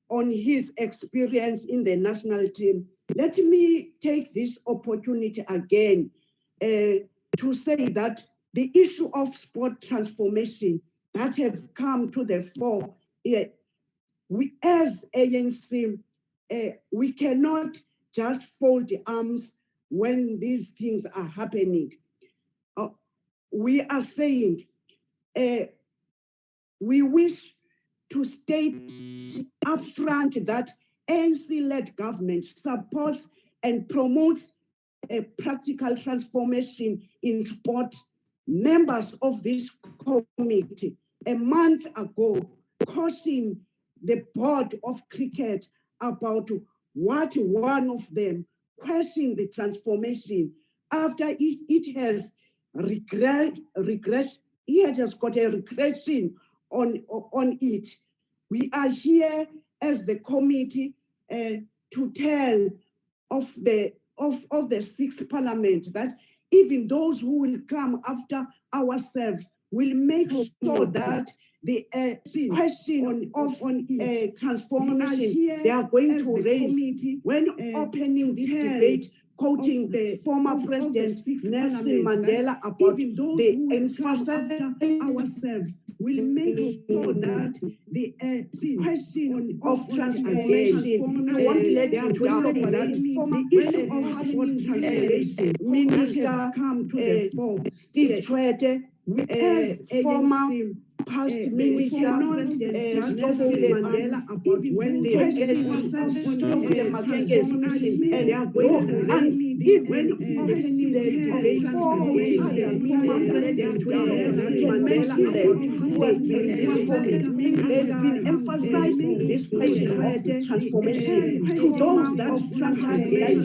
on his experience in the national team. Let me take this opportunity again to say that the issue of sport transformation that have come to the fore, we as ANC, we cannot just fold arms when these things are happening. We are saying we wish to state upfront that ANC-led government supports and promotes a practical transformation in sport. Members of this committee a month ago cautioned the board of cricket about what one of them questioned the transformation after it has it has got a regression on it. We are here as the committee to tell of the sixth parliament that even those who will come after ourselves will make sure that the question of transformation they are going to raise when opening this debate, quoting the former president Nelson Mandela about the emphasis ourselves will make sure that the question of transformation, I want to let you know that the issue of transformation, Minister come to the fore, Steve Tshwete, as former past minister, Mandela about when they are going and even the former president can mention them who have been in this committee. They've been emphasizing this question of the transformation to those that sometimes like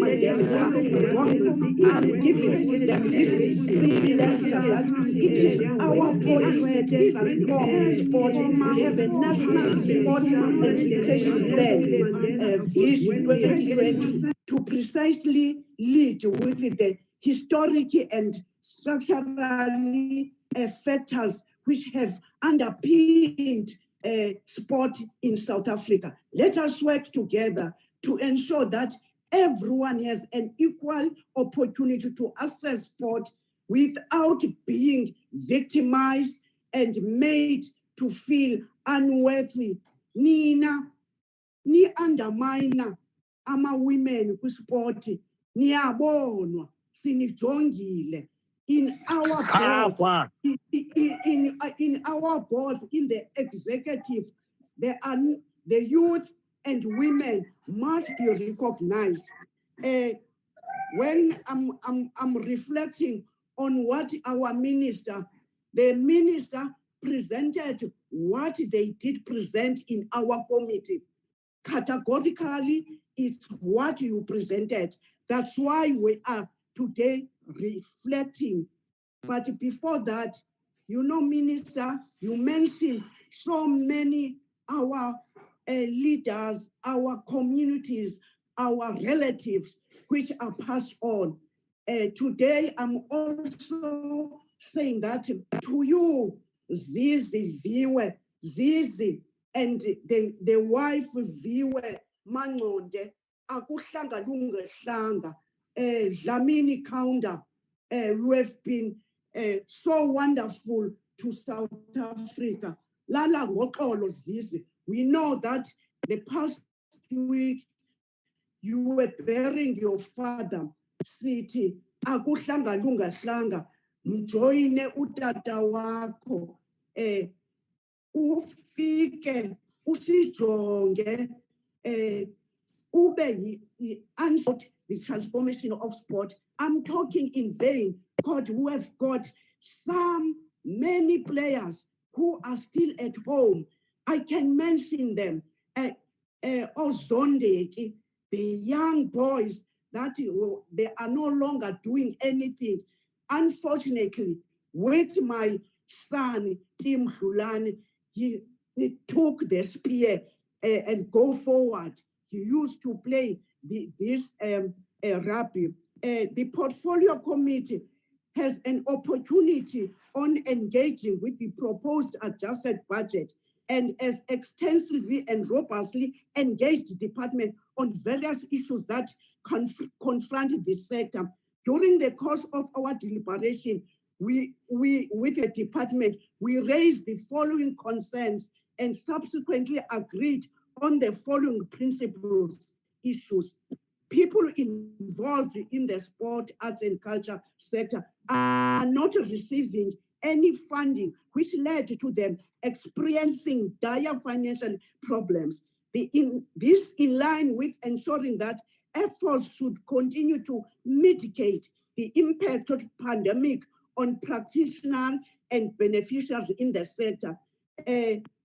Mandela are giving them this privilege that it is our voice to transform sport. We have a national sport education plan vision 2020 to precisely lead with the historic and structural factors which have underpinned sport in South Africa. Let us work together to ensure that everyone has an equal opportunity to access sport without being victimized and made to feel unworthy. Nina, ni undermine ama women ku sport, niyabonwa, sinijongile in our boards, in our boards, in the executive, there are the youth and women must be recognized. When I'm reflecting on what our minister, the minister presented what they did present in our committee. Categorically, it's what you presented. That's why we are today reflecting. But before that, you know, Minister, you mentioned so many our leaders, our communities, our relatives, which are passed on. Today, I'm also saying that to you, Zizi Viwe, Zizi, and the wife Viwe Mangonde, akuhlanga lungehlanga, Dlamini Kaunda, who have been so wonderful to South Africa. Lala Ngokolo Zizi, we know that the past week you were burying your father, City, akuhlanga lungehlanga, mjoyine utata wako, ufike, usijonge, ube unshot the transformation of sport. I'm talking in vain, God, who have got many players who are still at home. I can mention them. Ozondeki, the young boys that they are no longer doing anything. Unfortunately, with my son, Tim Hulani, he took the spear and go forward. He used to play this rugby. The portfolio committee has an opportunity on engaging with the proposed adjusted budget and as extensively and robustly engaged department on various issues that confront the sector. During the course of our deliberation, we with the department, we raised the following concerns and subsequently agreed on the following principles, issues. People involved in the sport, arts, and culture sector are not receiving any funding, which led to them experiencing dire financial problems. This in line with ensuring that efforts should continue to mitigate the impact of the pandemic on practitioners and beneficiaries in the sector.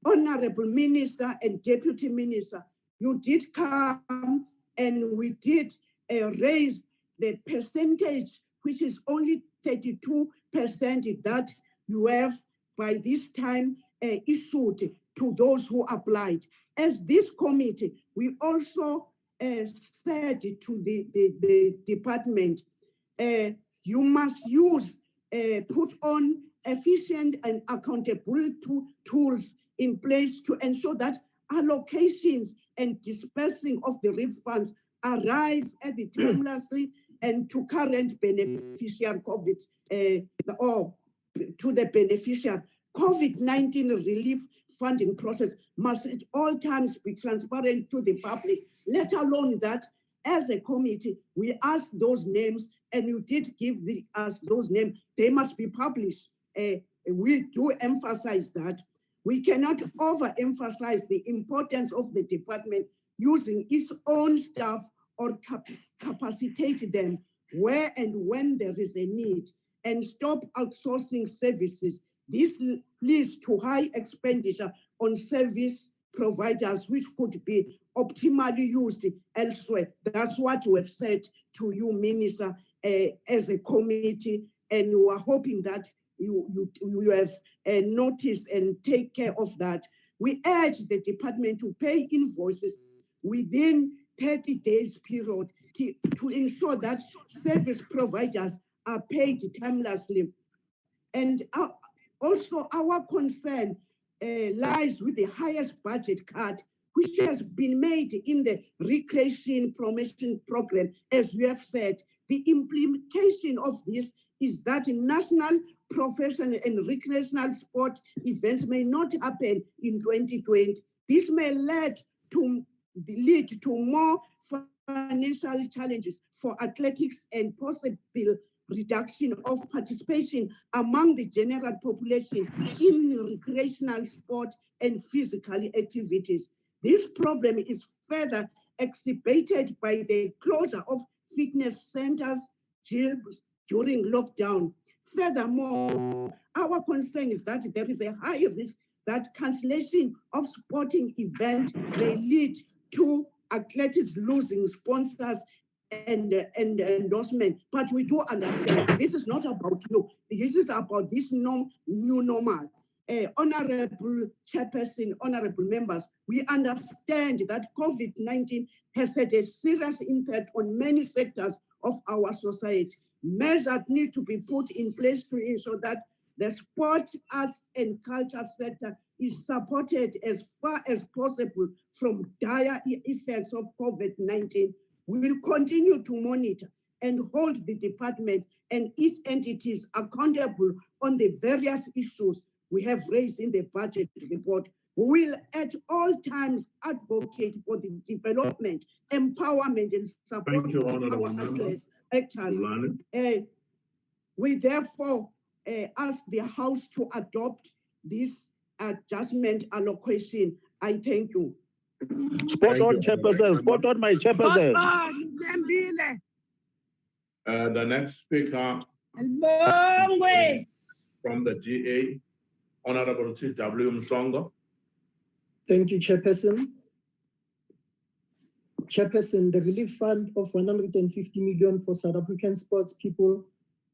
Honorable Minister and Deputy Minister, you did come and we did raise the percentage, which is only 32% that you have by this time issued to those who applied. As this committee, we also said to the department, you must put on efficient and accountable tools in place to ensure that allocations and dispersing of the refunds arrive at the timelessly and to current beneficiary or to the beneficiary. COVID-19 relief funding process must at all times be transparent to the public, let alone that as a committee, we asked those names and you did give us those names. They must be published. We do emphasize that. We cannot overemphasize the importance of the department using its own staff or capacitate them where and when there is a need, and stop outsourcing services. This leads to high expenditure on service providers, which could be optimally used elsewhere. That's what we have said to you, Minister, as a committee, and we are hoping that you have noticed and take care of that. We urge the department to pay invoices within 30 days period to ensure that service providers are paid timelessly. And also our concern lies with the highest budget cut, which has been made in the recreation promotion program. As we have said, the implication of this is that national professional and recreational sport events may not happen in 2020. This may lead to more financial challenges for athletics and possible reduction of participation among the general population in recreational sport and physical activities. This problem is further exacerbated by the closure of fitness centers, gyms during lockdown. Furthermore, our concern is that there is a high risk that cancellation of sporting events may lead to athletes losing sponsors and endorsement. But we do understand this is not about you. This is about this new normal. Honorable Chairperson, honorable members, we understand that COVID-19 has had a serious impact on many sectors of our society. Measures need to be put in place to ensure that the sport, arts, and culture sector is supported as far as possible from dire effects of COVID-19. We will continue to monitor and hold the department and its entities accountable on the various issues we have raised in the budget report. We will at all times advocate for the development, empowerment, and support of our actors. We therefore ask the House to adopt this adjustment allocation. I thank you. Spot on, Chairperson. Spot on, my Chairperson. The next speaker from the GA, Honorable C.W. Msongo. Thank you, Chairperson. Chairperson, the relief fund of 150 million for South African sports people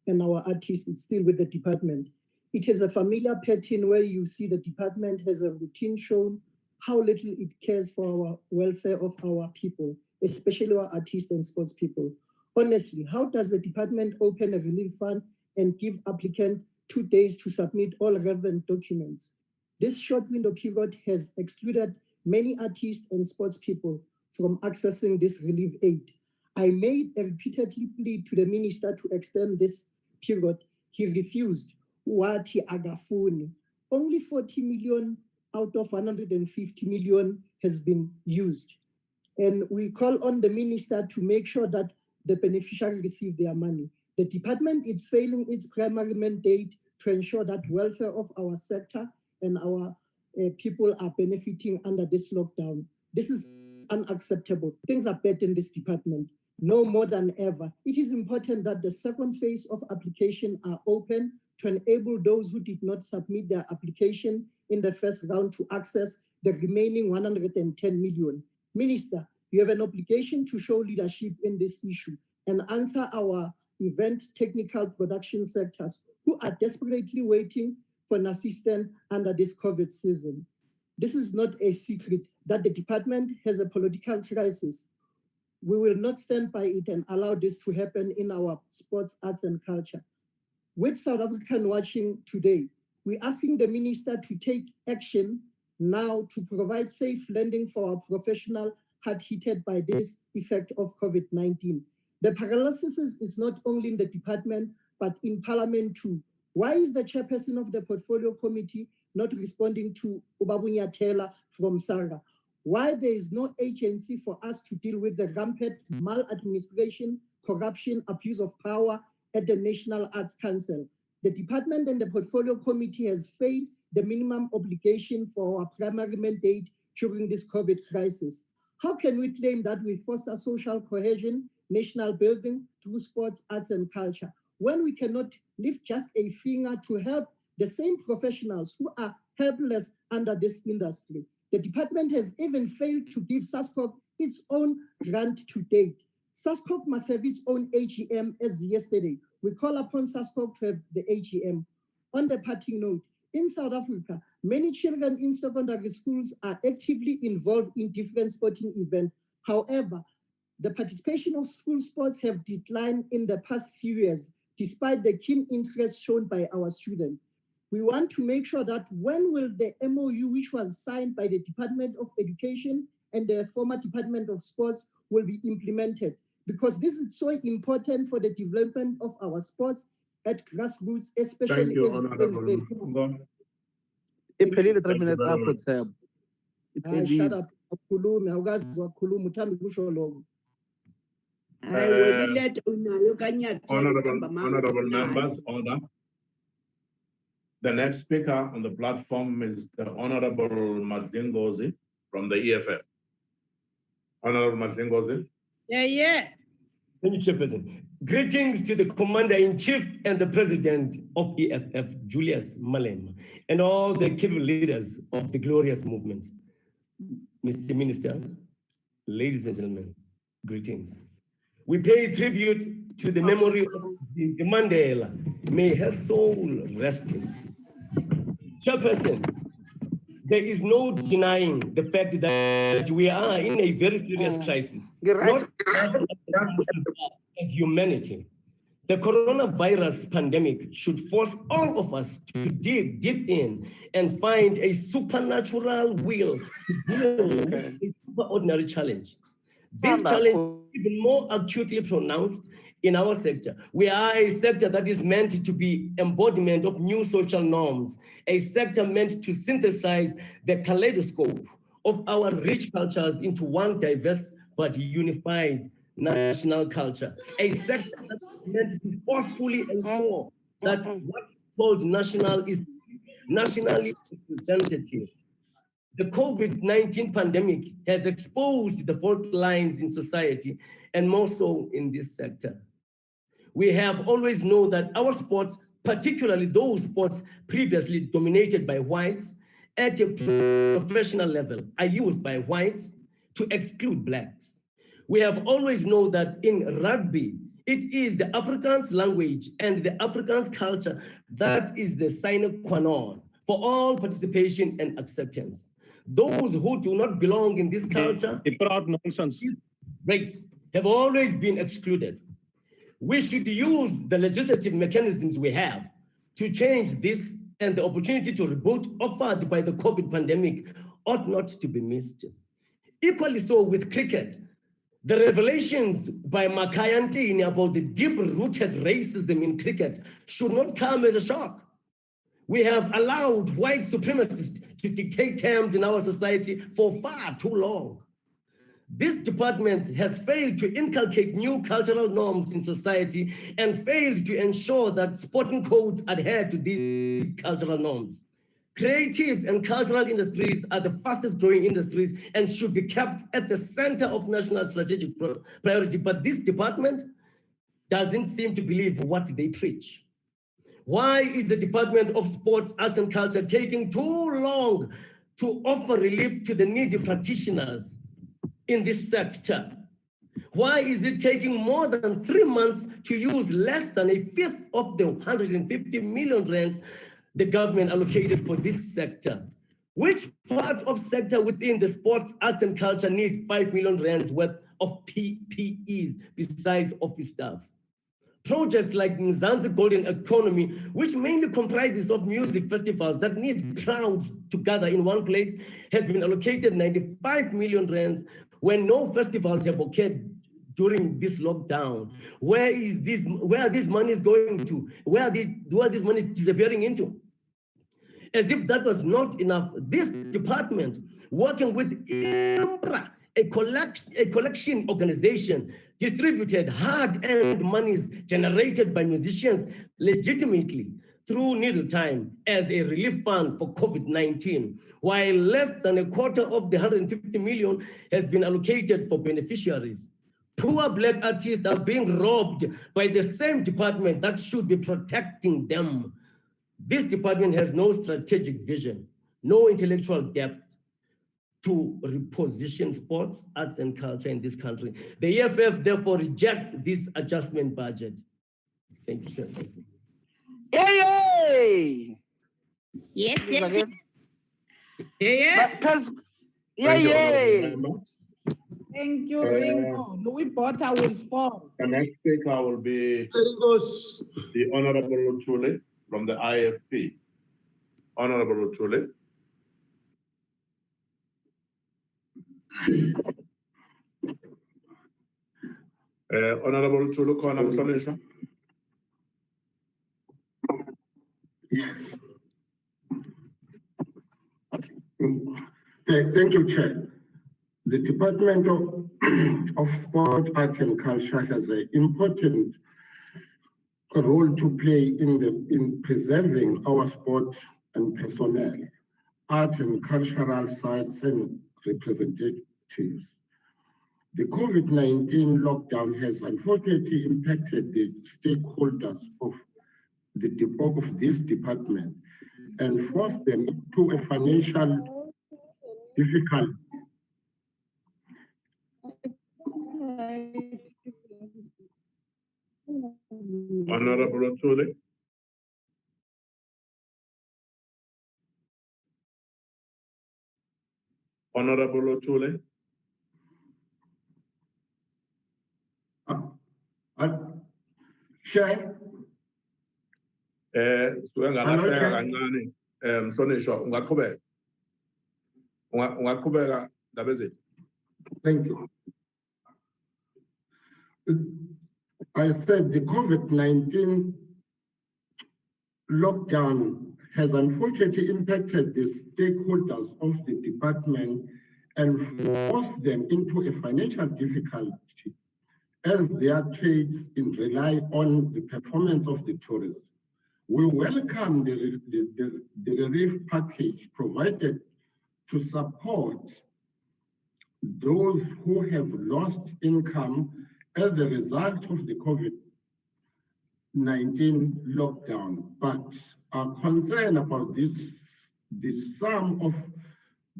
and our artists is still with the department. It is a familiar pattern where you see the department has a routine shown how little it cares for our welfare of our people, especially our artists and sports people. Honestly, how does the department open a relief fund and give applicant 2 days to submit all relevant documents? This short window period has excluded many artists and sports people from accessing this relief aid. I made a repeated plea to the minister to extend this period. He refused. Wati agafuni. Only 40 million out of 150 million has been used. And we call on the minister to make sure that the beneficiaries receive their money. The department is failing its primary mandate to ensure that welfare of our sector and our people are benefiting under this lockdown. This is unacceptable. Things are bad in this department, no more than ever. It is important that the second phase of application are open to enable those who did not submit their application in the first round to access the remaining 110 million. Minister, you have an obligation to show leadership in this issue and answer our event technical production sectors who are desperately waiting for an assistance under this COVID season. This is not a secret that the department has a political crisis. We will not stand by it and allow this to happen in our sports, arts, and culture. With South African watching today, we're asking the minister to take action now to provide safe landing for our professional hard hit by this effect of COVID-19. The paralysis is not only in the department, but in Parliament too. Why is the chairperson of the portfolio committee not responding to Ubabunya Taylor from SARA? Why there is no agency for us to deal with the rampant maladministration, corruption, abuse of power at the National Arts Council? The department and the portfolio committee has failed the minimum obligation for our primary mandate during this COVID crisis. How can we claim that we foster social cohesion, national building through sports, arts, and culture, when we cannot lift just a finger to help the same professionals who are helpless under this industry? The department has even failed to give SASCOC its own grant to date. SASCOC must have its own AGM as yesterday. We call upon SASCOC to have the AGM. On the parting note, in South Africa, many children in secondary schools are actively involved in different sporting events. However, the participation of school sports have declined in the past few years, despite the keen interest shown by our students. We want to make sure that when will the MOU, which was signed by the Department of Education and the former Department of Sports, will be implemented, because this is so important for the development of our sports at grassroots, especially. Thank you, Honorable. Iphelile 3 minutes very after much. term. Shut up, akhulume, awukazi wakhuluma, uthanda ukusho lokho. Hayi wena ileta unayo kanyathelo Honorable members, order. The next speaker on the platform is the Honorable Mazingozi from the EFF. Honorable Mazingozi. Yeah. Thank you, Chairperson. Greetings to the Commander-in-Chief and the President of EFF, Julius Malema, and all the key leaders of the glorious movement. Mr. Minister, ladies and gentlemen, greetings. We pay tribute to the memory of the Mandela. May her soul rest in peace. Chairperson, there is no denying the fact that we are in a very serious crisis, not as humanity. The coronavirus pandemic should force all of us to dig deep in and find a supernatural will to deal with a extraordinary challenge. This challenge is even more acutely pronounced in our sector. We are a sector that is meant to be embodiment of new social norms, a sector meant to synthesize the kaleidoscope of our rich cultures into one diverse but unified national culture, a sector that is meant to forcefully ensure that what is called national is nationally representative. The COVID-19 pandemic has exposed the fault lines in society, and more so in this sector. We have always known that our sports, particularly those sports previously dominated by whites, at a professional level, are used by whites to exclude blacks. We have always known that in rugby, it is the Afrikaans language and the Afrikaans culture that is the sine qua non for all participation and acceptance. Those who do not belong in this culture, race, have always been excluded. We should use the legislative mechanisms we have to change this and the opportunity to reboot offered by the COVID pandemic ought not to be missed. Equally so with cricket. The revelations by Makayantini about the deep-rooted racism in cricket should not come as a shock. We have allowed white supremacists to dictate terms in our society for far too long. This department has failed to inculcate new cultural norms in society and failed to ensure that sporting codes adhere to these cultural norms. Creative and cultural industries are the fastest growing industries and should be kept at the center of national strategic priority. But this department doesn't seem to believe what they preach. Why is the Department of Sports, Arts and Culture taking too long to offer relief to the needy practitioners in this sector? Why is it taking more than 3 months to use less than a fifth of the 150 million rands the government allocated for this sector? Which part of sector within the sports, arts and culture need 5 million rands worth of PPEs besides office staff? Projects like Mzansi Golden Economy, which mainly comprises of music festivals that need crowds to gather in one place, has been allocated 95 million rands when no festivals have occurred during this lockdown. Where are these monies going to? Where are these monies disappearing into? As if that was not enough, this department, working with IMPRA, a collection organization, distributed hard-earned monies generated by musicians legitimately through Needle Time as a relief fund for COVID-19, while less than a quarter of the 150 million has been allocated for beneficiaries. Poor Black artists are being robbed by the same department that should be protecting them. This department has no strategic vision, no intellectual depth to reposition sports, arts, and culture in this country. The EFF therefore rejects this adjustment budget. Thank you, Chair. Yay! Yes, Yes, yes, again. yeah. Yay! Thank you, Ringo. Louis Bota will fall. The next speaker will be the Honorable Chule from the IFP. Honorable Chule. Honorable Chulu Kona Mutanisha. Yes. Thank you, Chair. The Department of Sport, Art and Culture has an important role to play in preserving our sport and personnel, art and cultural sites and representatives. The COVID-19 lockdown has unfortunately impacted the stakeholders of this department and forced them into a financial difficult. Honorable Chule. Honorable Chule. Chair. Sungalahleka kancane Mhlonishwa ungaqhubeka ndaba ezethu. Thank you. I said the COVID-19 lockdown has unfortunately impacted the stakeholders of the department and forced them into a financial difficulty as their trades rely on the performance of the tourists. We welcome the relief package provided to support those who have lost income as a result of the COVID-19 lockdown, but are concerned about the sum of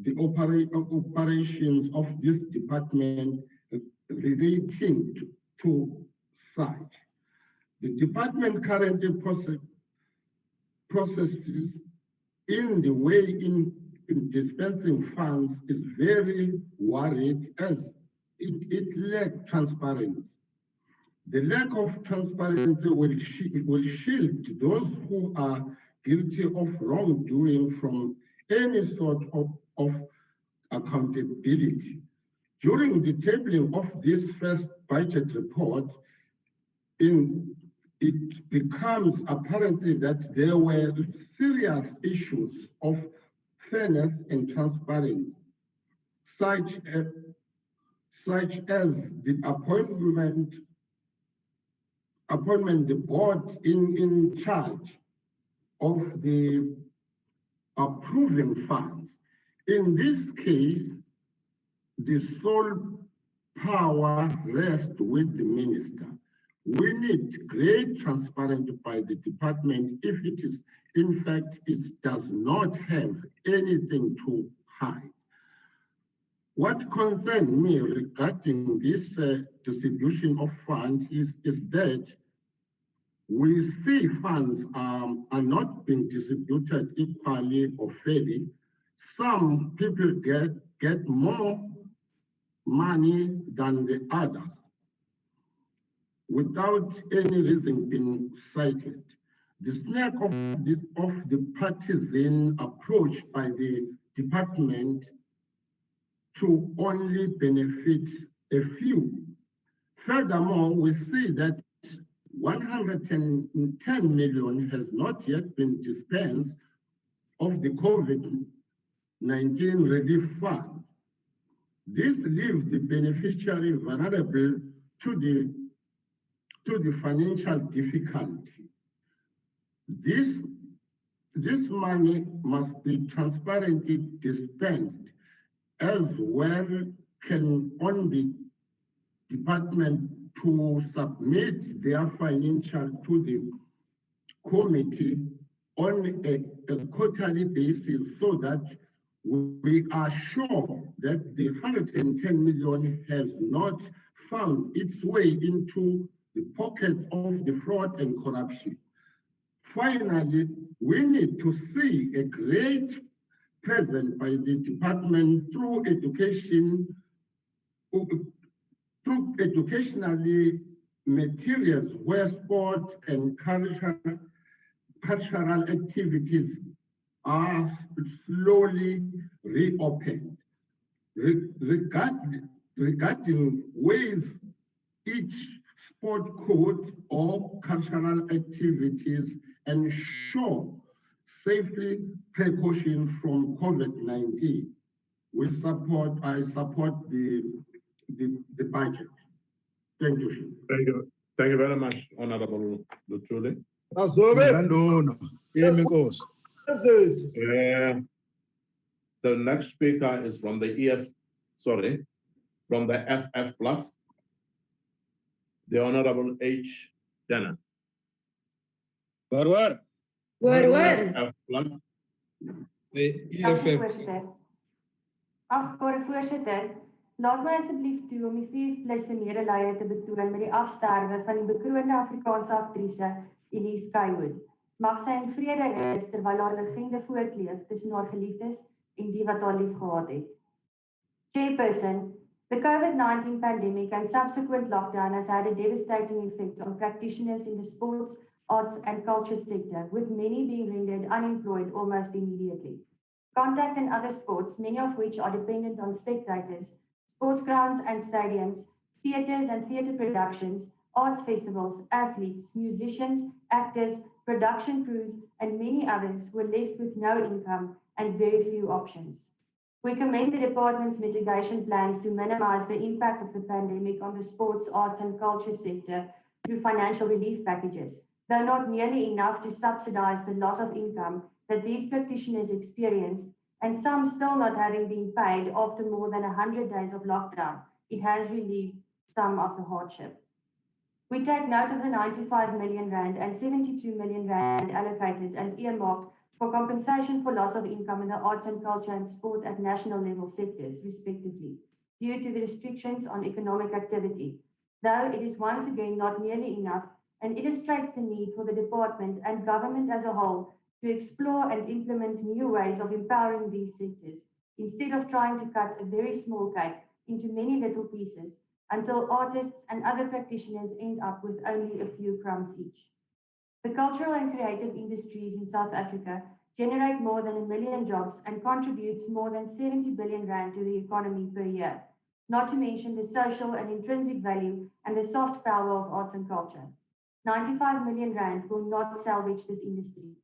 the operations of this department relating to such. The department currently processes in the way in dispensing funds is very worried as it lacks transparency. The lack of transparency will shield those who are guilty of wrongdoing from any sort of accountability. During the tabling of this first budget report, it becomes apparently that there were serious issues of fairness and transparency, such as the appointment the board in charge of the approving funds. In this case, the sole power rests with the minister. We need great transparency by the department if it is, in fact, it does not have anything to hide. What concerns me regarding this distribution of funds is that we see funds are not being distributed equally or fairly. Some people get more money than the others without any reason being cited. The snag of the partisan approach by the department to only benefit a few. Furthermore, we see that 110 million has not yet been dispensed of the COVID-19 relief fund. This leaves the beneficiary vulnerable to the financial difficulty. This money must be transparently dispensed, as well can on the department to submit their financial to the committee on a quarterly basis so that we are sure that the 110 million has not found its way into the pockets of the fraud and corruption. Finally, we need to see a great presence by the department through educationally materials where sport and cultural activities are slowly reopened. Regarding ways each sport could or cultural activities ensure safely precaution from COVID-19. I support the budget. Thank you. Thank you very much, Honorable Luthuli. The next speaker is from the from the FF Plus, the Honorable H. Denner. Waar. FF Plus. Voorzitter, laat my asseblief toe om die 4+ medelee te betoon met die afsterwe van die bekroonde Afrikaanse aktrise Elise Kaywood. Mag sy in vrede rus terwyl haar legende voortleef tussen haar geliefdes en die wat haar lief gehad het. Chairperson, the COVID-19 pandemic and subsequent lockdown has had a devastating effect on practitioners in the sports, arts and culture sector, with many being rendered unemployed almost immediately. Contact and other sports, many of which are dependent on spectators, sports grounds and stadiums, theatres and theatre productions, arts festivals, athletes, musicians, actors, production crews, and many others were left with no income and very few options. We commend the department's mitigation plans to minimize the impact of the pandemic on the sports, arts, and culture sector through financial relief packages, though not nearly enough to subsidize the loss of income that these practitioners experienced, and some still not having been paid after more than 100 days of lockdown. It has relieved some of the hardship. We take note of the 95 million rand and 72 million rand allocated and earmarked for compensation for loss of income in the arts and culture and sport at national level sectors, respectively, due to the restrictions on economic activity, though it is once again not nearly enough and illustrates the need for the department and government as a whole to explore and implement new ways of empowering these sectors, instead of trying to cut a very small cake into many little pieces until artists and other practitioners end up with only a few crumbs each. The cultural and creative industries in South Africa generate more than 1 million jobs and contributes more than 70 billion rand to the economy per year, not to mention the social and intrinsic value and the soft power of arts and culture. 95 million rand will not salvage this industry.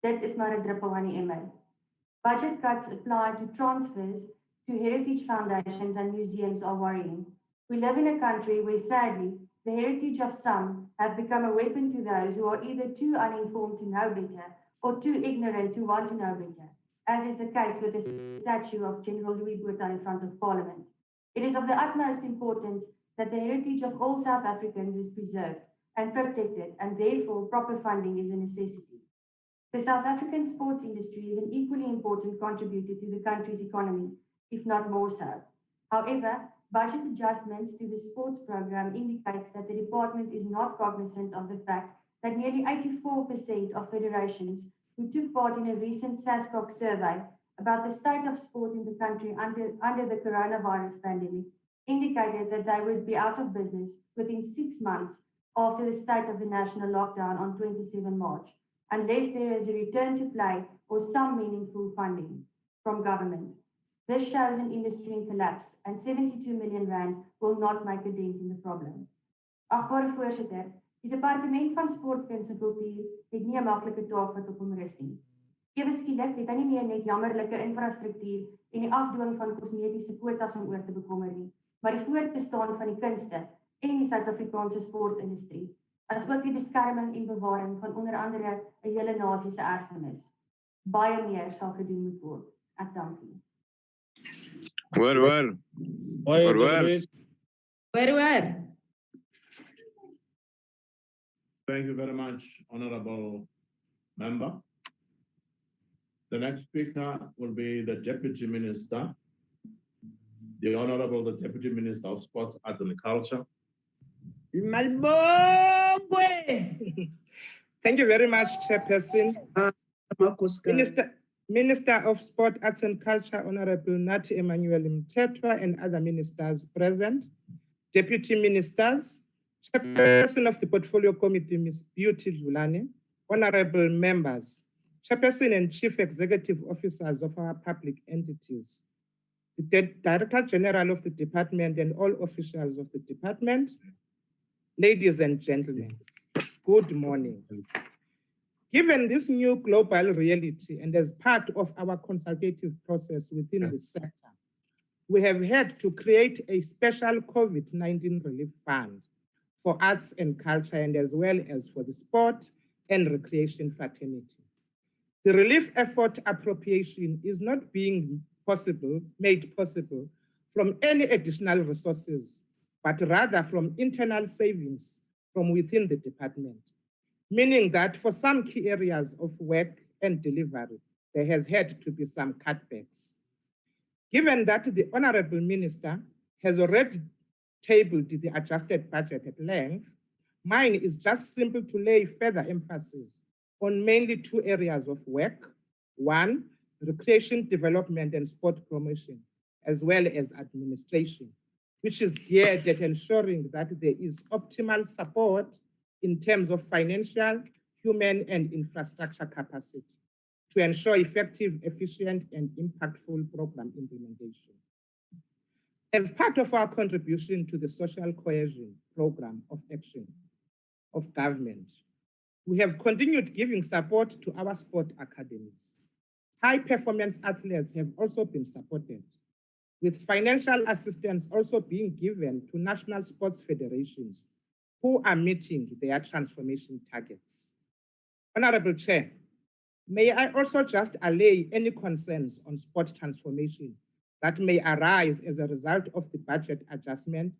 Dit is maar 'n druppel aan die emmer. Budget cuts applied to transfers to heritage foundations and museums are worrying. We live in a country where, sadly, the heritage of some have become a weapon to those who are either too uninformed to know better or too ignorant to want to know better, as is the case with the statue of General Louis Botha in front of Parliament. It is of the utmost importance that the heritage of all South Africans is preserved and protected, and therefore proper funding is a necessity. The South African sports industry is an equally important contributor to the country's economy, if not more so. However, budget adjustments to the sports program indicates that the department is not cognizant of the fact that nearly 84% of federations who took part in a recent SASCOC survey about the state of sport in the country under the coronavirus pandemic indicated that they would be out of business within 6 months after the state of the national lockdown on 27 March, unless there is a return to play or some meaningful funding from government. This shows an industry in collapse, and 72 million rand will not make a dent in the problem. Agbare voorsitter, die departement van sport, kuns en kultuur het nie 'n maklike taak wat op hom rus nie. Ewe skielik het hy nie meer net jammerlike infrastruktuur en die afdwing van kosmetiese kwotas om oor te bekommer nie, maar die voortbestaan van die kunste en die Suid-Afrikaanse sportindustrie, asook die beskerming en bewaring van onder andere 'n hele nasie se erfenis. Baie meer sal gedoen moet word. Ek dank u. Where? Thank you very much, Honorable Member. The next speaker will be the Deputy Minister, the Honorable Deputy Minister of Sports, Arts and Culture. Thank you very much, Chairperson. Minister of Sport, Arts and Culture, Honorable Nathi Emmanuel Mthethwa, and other ministers present, deputy ministers, Chairperson of the Portfolio Committee, Ms. Beauty Dlulane, honorable members, Chairperson and Chief Executive Officers of our public entities, the Director General of the Department and all officials of the Department, ladies and gentlemen, good morning. Given this new global reality and as part of our consultative process within the sector, we have had to create a special COVID-19 relief fund for arts and culture and as well as for the sport and recreation fraternity. The relief effort appropriation is not being made possible from any additional resources, but rather from internal savings from within the department, meaning that for some key areas of work and delivery, there has had to be some cutbacks. Given that the Honorable Minister has already tabled the adjusted budget at length, mine is just simple to lay further emphasis on mainly two areas of work. One, recreation development and sport promotion, as well as administration, which is geared at ensuring that there is optimal support in terms of financial, human, and infrastructure capacity to ensure effective, efficient, and impactful program implementation. As part of our contribution to the social cohesion program of action of government, we have continued giving support to our sport academies. High performance athletes have also been supported, with financial assistance also being given to national sports federations who are meeting their transformation targets. Honorable Chair, may I also just allay any concerns on sport transformation that may arise as a result of the budget adjustment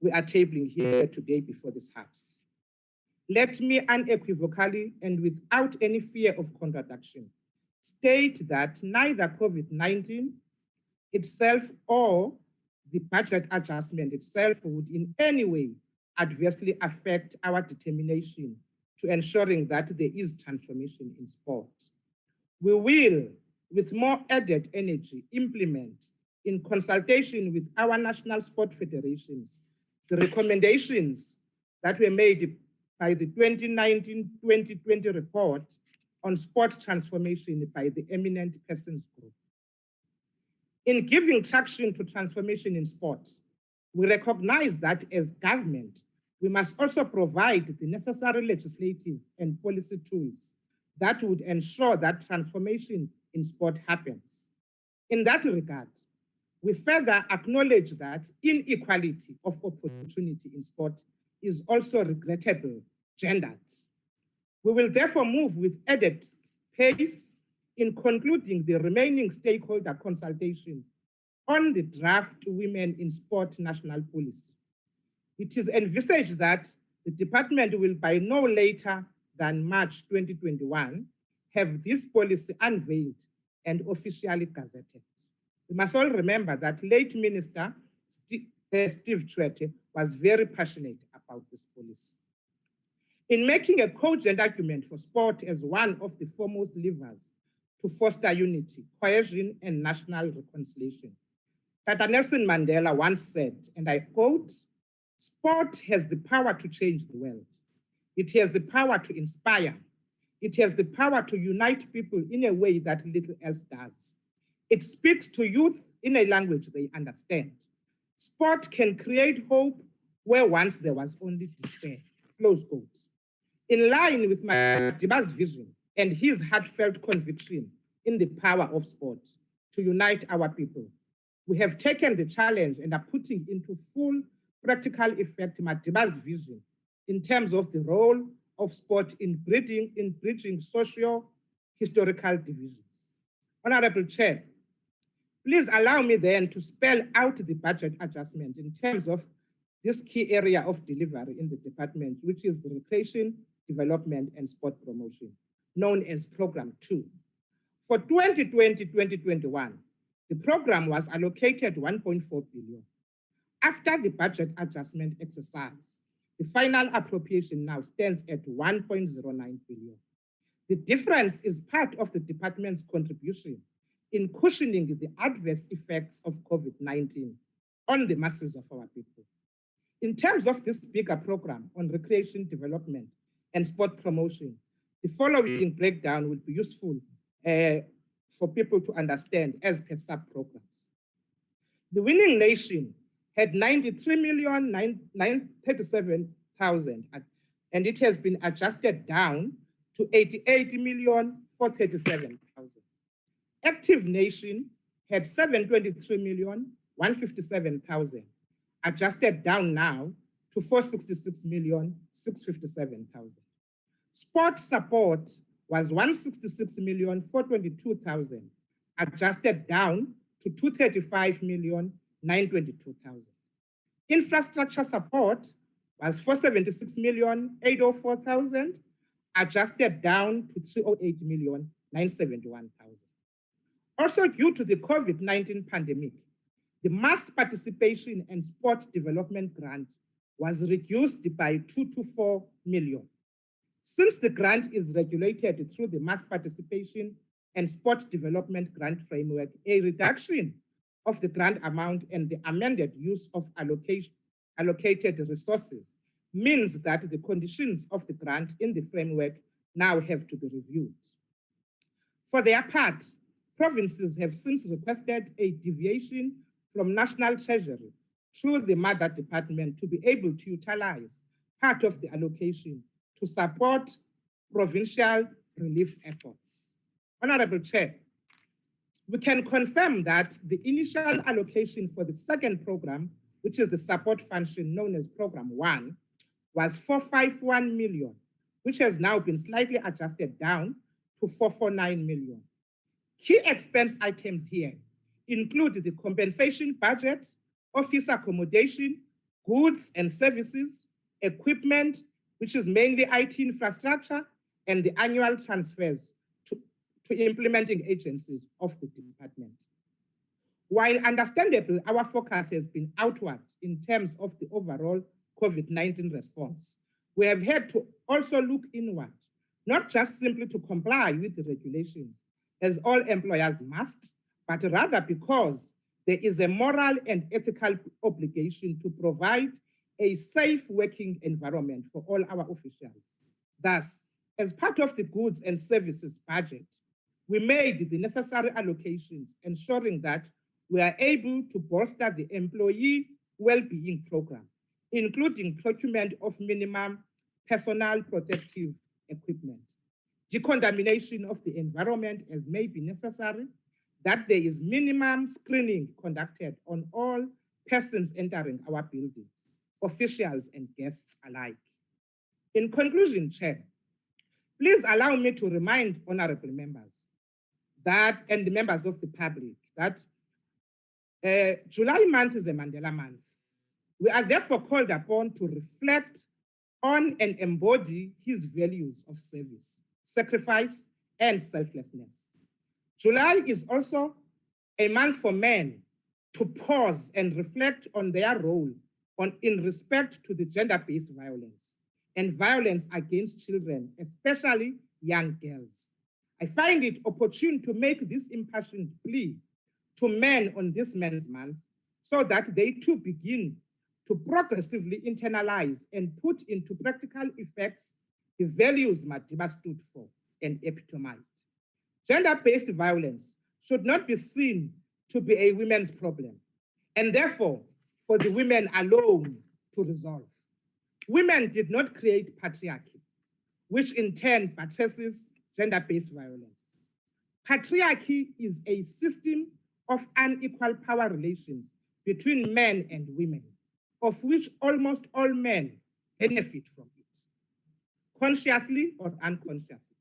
we are tabling here today before this House. Let me unequivocally and without any fear of contradiction state that neither COVID-19 itself or the budget adjustment itself would in any way adversely affect our determination to ensuring that there is transformation in sport. We will, with more added energy, implement in consultation with our national sport federations the recommendations that were made by the 2019-2020 report on sport transformation by the Eminent Persons Group. In giving traction to transformation in sport, we recognize that as government, we must also provide the necessary legislative and policy tools that would ensure that transformation in sport happens. In that regard, we further acknowledge that inequality of opportunity in sport is also regrettably gendered. We will therefore move with added pace in concluding the remaining stakeholder consultations on the draft Women in Sport National Policy. It is envisaged that the department will by no later than March 2021 have this policy unveiled and officially gazetted. We must all remember that late Minister Steve Tshwete was very passionate about this policy. In making a cogent argument for sport as one of the foremost levers to foster unity, cohesion, and national reconciliation, Tata Nelson Mandela once said, and I quote, "Sport has the power to change the world. It has the power to inspire. It has the power to unite people in a way that little else does. It speaks to youth in a language they understand. Sport can create hope where once there was only despair." Close quote. In line with Madiba's vision and his heartfelt conviction in the power of sport to unite our people, we have taken the challenge and are putting into full practical effect Madiba's vision in terms of the role of sport in bridging socio-historical divisions. Honorable Chair, please allow me then to spell out the budget adjustment in terms of this key area of delivery in the department, which is the Recreation, Development and Sport Promotion, known as Program 2. For 2020-2021, the program was allocated 1.4 billion. After the budget adjustment exercise, the final appropriation now stands at 1.09 billion. The difference is part of the department's contribution in cushioning the adverse effects of COVID-19 on the masses of our people. In terms of this bigger program on recreation, development, and sport promotion, the following breakdown will be useful for people to understand as per sub-programs. The winning nation had 93,937,000, and it has been adjusted down to 88,437,000. Active nation had 723,157,000, adjusted down now to 466,657,000. Sport support was 166,422,000, adjusted down to 235,922,000. Infrastructure support was 476,804,000, adjusted down to 308,971,000. Also, due to the COVID-19 pandemic, the mass participation and sport development grant was reduced by 224 million. Since the grant is regulated through the mass participation and sport development grant framework, a reduction of the grant amount and the amended use of allocated resources means that the conditions of the grant in the framework now have to be reviewed. For their part, provinces have since requested a deviation from National Treasury through the Mother Department to be able to utilize part of the allocation to support provincial relief efforts. Honorable Chair, we can confirm that the initial allocation for the second program, which is the support function known as Program 1, was 451 million, which has now been slightly adjusted down to 449 million. Key expense items here include the compensation budget, office accommodation, goods and services, equipment, which is mainly IT infrastructure, and the annual transfers to implementing agencies of the department. While understandably, our focus has been outward in terms of the overall COVID-19 response, we have had to also look inward, not just simply to comply with the regulations, as all employers must, but rather because there is a moral and ethical obligation to provide a safe working environment for all our officials. Thus, as part of the goods and services budget, we made the necessary allocations, ensuring that we are able to bolster the employee well-being program, including procurement of minimum personal protective equipment, decontamination of the environment as may be necessary, that there is minimum screening conducted on all persons entering our buildings, officials and guests alike. In conclusion, Chair, please allow me to remind honorable members that, and the members of the public, that July month is a Mandela month. We are therefore called upon to reflect on and embody his values of service, sacrifice, and selflessness. July is also a month for men to pause and reflect on their role in respect to the gender-based violence and violence against children, especially young girls. I find it opportune to make this impassioned plea to men on this Men's Month so that they too begin to progressively internalize and put into practical effects the values Madiba stood for and epitomized. Gender-based violence should not be seen to be a women's problem, and therefore for the women alone to resolve. Women did not create patriarchy, which in turn buttresses gender-based violence. Patriarchy is a system of unequal power relations between men and women, of which almost all men benefit from it, consciously or unconsciously.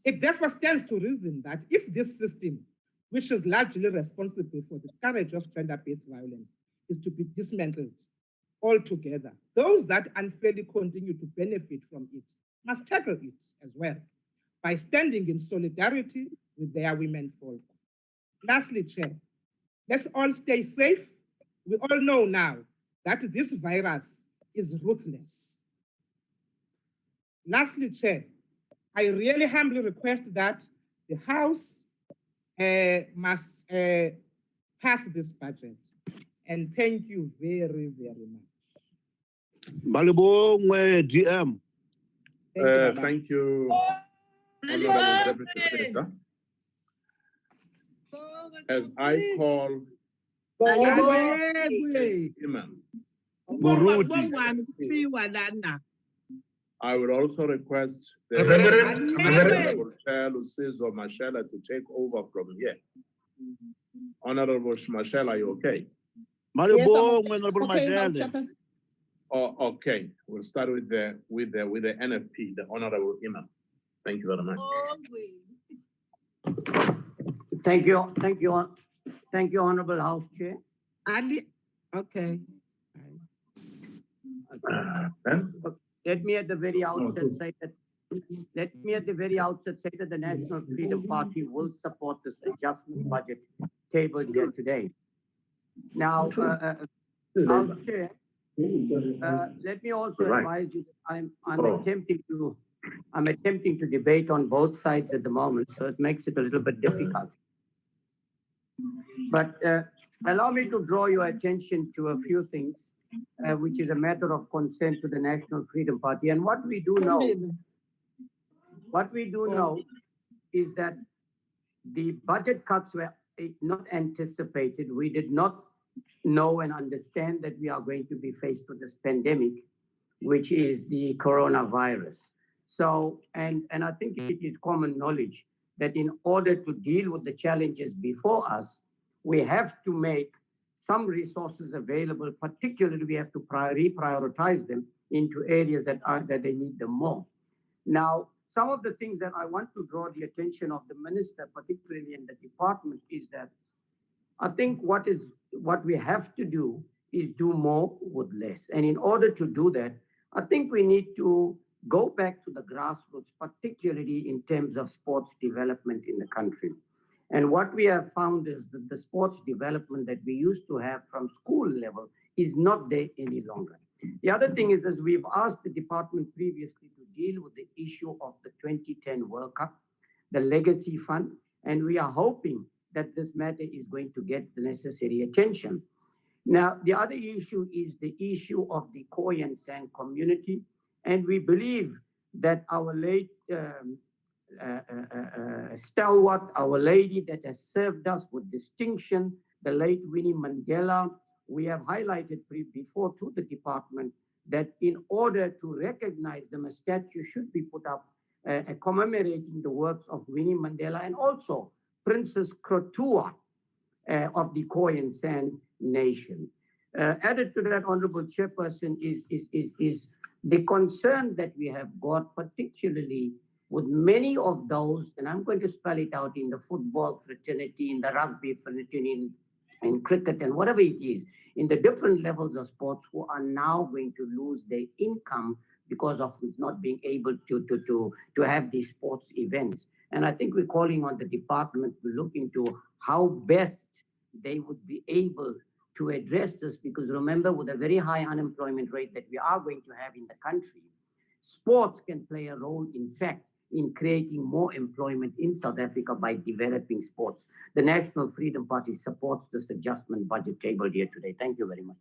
It therefore stands to reason that if this system, which is largely responsible for the scourge of gender-based violence, is to be dismantled altogether, those that unfairly continue to benefit from it must tackle it as well by standing in solidarity with their women folk. Lastly, Chair, let's all stay safe. We all know now that this virus is ruthless. Lastly, Chair, I really humbly request that the House must pass this budget. And thank you very, very much. Balibongwe GM. Thank you, Honorable Deputy Minister. As I call Imam, I would also request the Honorable Chair Lucizo Mashela to take over from here. Honorable Mashela, are you okay? Yes, oh, okay. We'll start with the NFP, the Honorable Imam. Thank you very much. Thank you, Honorable House Chair. Okay. Let me at the very outset say that the National Freedom Party will support this adjustment budget tabled here today. Now, House Chair, let me also advise you that I'm attempting to debate on both sides at the moment, so it makes it a little bit difficult. But allow me to draw your attention to a few things, which is a matter of concern to the National Freedom Party. And what we do know is that the budget cuts were not anticipated. We did not know and understand that we are going to be faced with this pandemic, which is the coronavirus. So, and I think it is common knowledge that in order to deal with the challenges before us, we have to make some resources available. Particularly, we have to reprioritize them into areas that they need them more. Now, some of the things that I want to draw the attention of the minister, particularly in the department, is that I think what we have to do is do more with less. And in order to do that, I think we need to go back to the grassroots, particularly in terms of sports development in the country. And what we have found is that the sports development that we used to have from school level is not there any longer. The other thing is, as we've asked the department previously to deal with the issue of the 2010 World Cup, the legacy fund, and we are hoping that this matter is going to get the necessary attention. Now, the other issue is the issue of the Khoi and San community. And we believe that our late stalwart, our lady that has served us with distinction, the late Winnie Mandela, we have highlighted before to the department that in order to recognize them, a statue should be put up commemorating the works of Winnie Mandela and also Princess Krotua of the Khoi and San nation. Added to that, Honorable Chairperson, is the concern that we have got, particularly with many of those, and I'm going to spell it out, in the football fraternity, in the rugby fraternity, in cricket, and whatever it is, in the different levels of sports, who are now going to lose their income because of not being able to have these sports events. And I think we're calling on the department to look into how best they would be able to address this, because remember, with a very high unemployment rate that we are going to have in the country, sports can play a role, in fact, in creating more employment in South Africa by developing sports. The National Freedom Party supports this adjustment budget tabled here today. Thank you very much.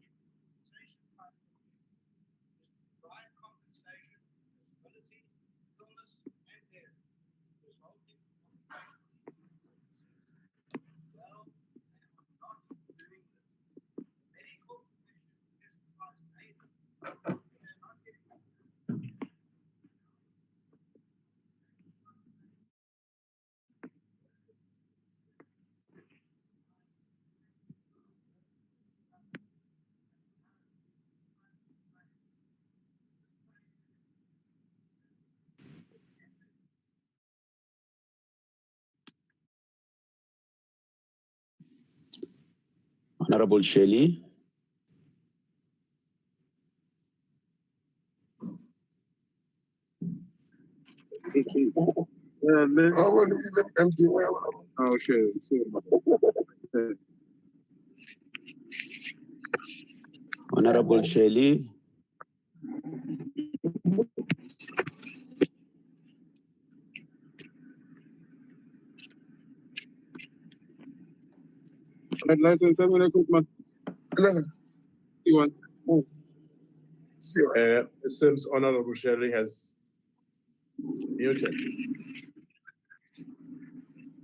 Honorable Shelley. Honorable Shelley. Red license, 7 equipment. 11. You want? It seems Honorable Shelley has muted.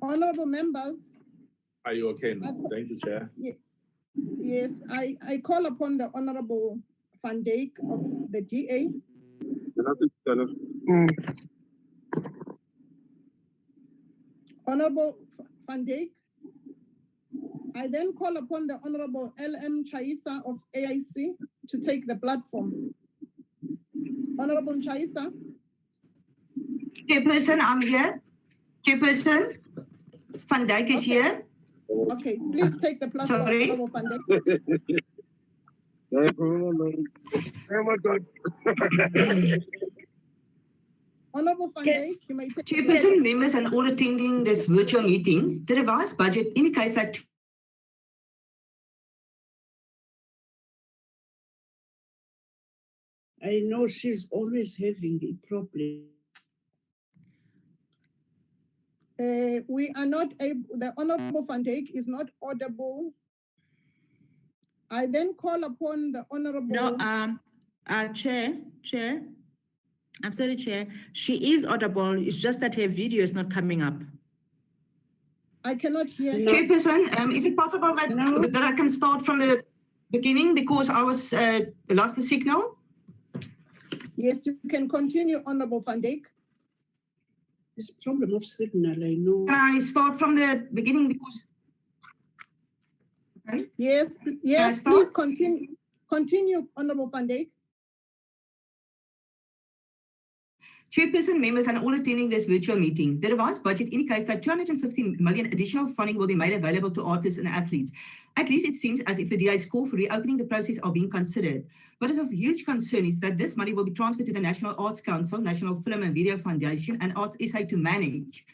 Honorable members. Are you okay now? Thank you, Chair. Yes, I call upon the Honorable Van Dijk of the DA. Honorable Van Dijk. I then call upon the Honorable L.M. Chaisa of AIC to take the platform. Honorable Chaisa. Chairperson, I'm here. Chairperson, Van Dijk is here. Okay, please take the platform. Sorry. Honorable Van Dijk. Honorable Van Dijk, you may take Chairperson, members and all attending this virtual meeting, the revised budget indicates that I know she's always having a problem. We are not able, the Honorable Van Dijk is not audible. I then call upon the Honorable... No, Chair. I'm sorry, Chair. She is audible. It's just that her video is not coming up. I cannot hear. No. Chairperson, is it possible that I can start from the beginning because I was lost the signal? Yes, you can continue, Honorable Van Dijk. This problem of signal, I know. Can I start from the beginning because... Okay. Yes, please continue, Honorable Van Dijk. Chairperson, members and all attending this virtual meeting, the revised budget indicates that 250 million additional funding will be made available to artists and athletes. At least it seems as if the DA's call for reopening the process are being considered. What is of huge concern is that this money will be transferred to the National Arts Council, National Film and Video Foundation, and Arts SA to manage.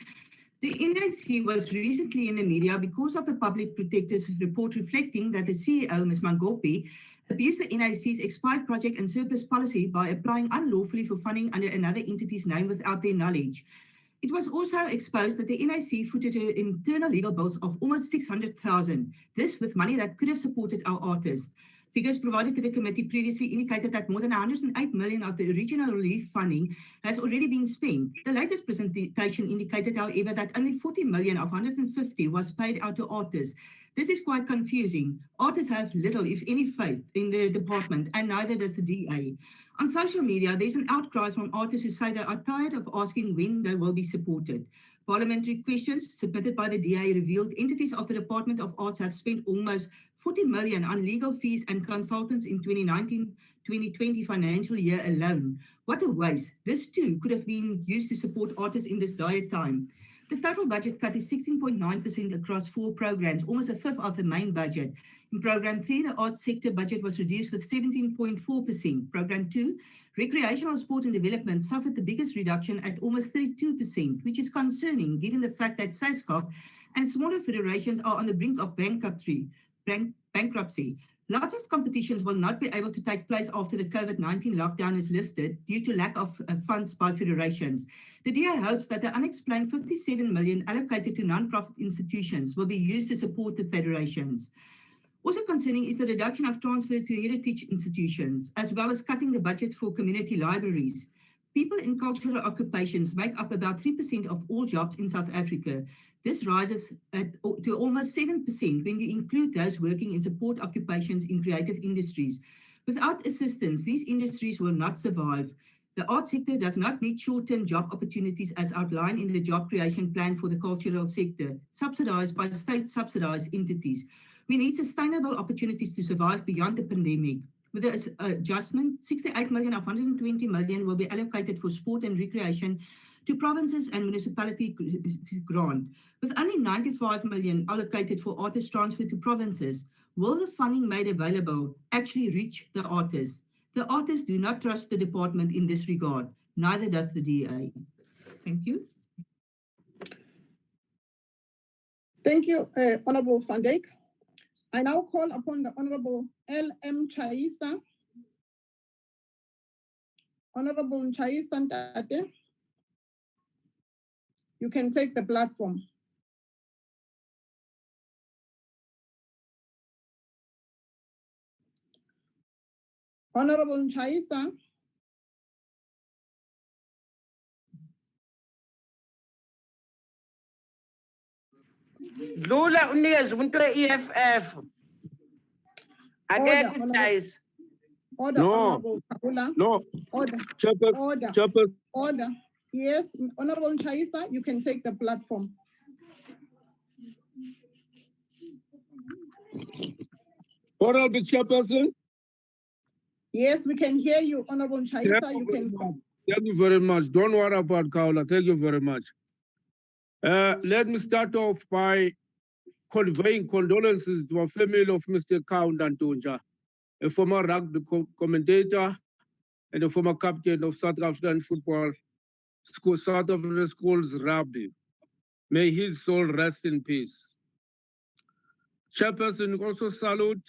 The NAC was recently in the media because of the Public Protector's report reflecting that the CEO, Ms. Mangopi, abused the NAC's expired project and surplus policy by applying unlawfully for funding under another entity's name without their knowledge. It was also exposed that the NIC footed her internal legal bills of almost 600,000, this with money that could have supported our artists. Figures provided to the committee previously indicated that more than 108 million of the original relief funding has already been spent. The latest presentation indicated, however, that only 40 million of 150 was paid out to artists. This is quite confusing. Artists have little, if any, faith in the department, and neither does the DA. On social media, there's an outcry from artists who say they are tired of asking when they will be supported. Parliamentary questions submitted by the DA revealed entities of the Department of Arts have spent almost 40 million on legal fees and consultants in 2019-2020 financial year alone. What a waste. This too could have been used to support artists in this dire time. The total budget cut is 16.9% across 4 programs, almost a fifth of the main budget. In Program 3, the arts sector budget was reduced with 17.4%. Program 2, recreational sport and development suffered the biggest reduction at almost 32%, which is concerning given the fact that SASCOP and smaller federations are on the brink of bankruptcy. Lots of competitions will not be able to take place after the COVID-19 lockdown is lifted due to lack of funds by federations. The DA hopes that the unexplained 57 million allocated to non-profit institutions will be used to support the federations. Also concerning is the reduction of transfer to heritage institutions, as well as cutting the budget for community libraries. People in cultural occupations make up about 3% of all jobs in South Africa. This rises to almost 7% when you include those working in support occupations in creative industries. Without assistance, these industries will not survive. The arts sector does not need short-term job opportunities as outlined in the job creation plan for the cultural sector, subsidized by state-subsidized entities. We need sustainable opportunities to survive beyond the pandemic. With the adjustment, 68 million of 120 million will be allocated for sport and recreation to provinces and municipality grant. With only 95 million allocated for artist transfer to provinces, will the funding made available actually reach the artists? The artists do not trust the department in this regard, neither does the DA. Thank you. Thank you, Honorable Van Dijk. I now call upon the Honorable L.M. Chaisa. Honorable Chaisa Ntate, you can take the platform. Honorable Chaisa. Dlula unikezwe umuntu we-EFF. Angeke udayise. Order, No. Honorable Kabula. No. Order. Chairperson. Order. Yes, Honorable Chaisa, you can take the platform. Honorable Chairperson. Yes, we can hear you, Honorable Chaisa. You can. Thank you very much. Don't worry about Kaula. Thank you very much. Let me start off by conveying condolences to the family of Mr. Kaunda Ntunja, a former rugby commentator and a former captain of South African football school, South African schools rugby. May his soul rest in peace. Chairperson, also salute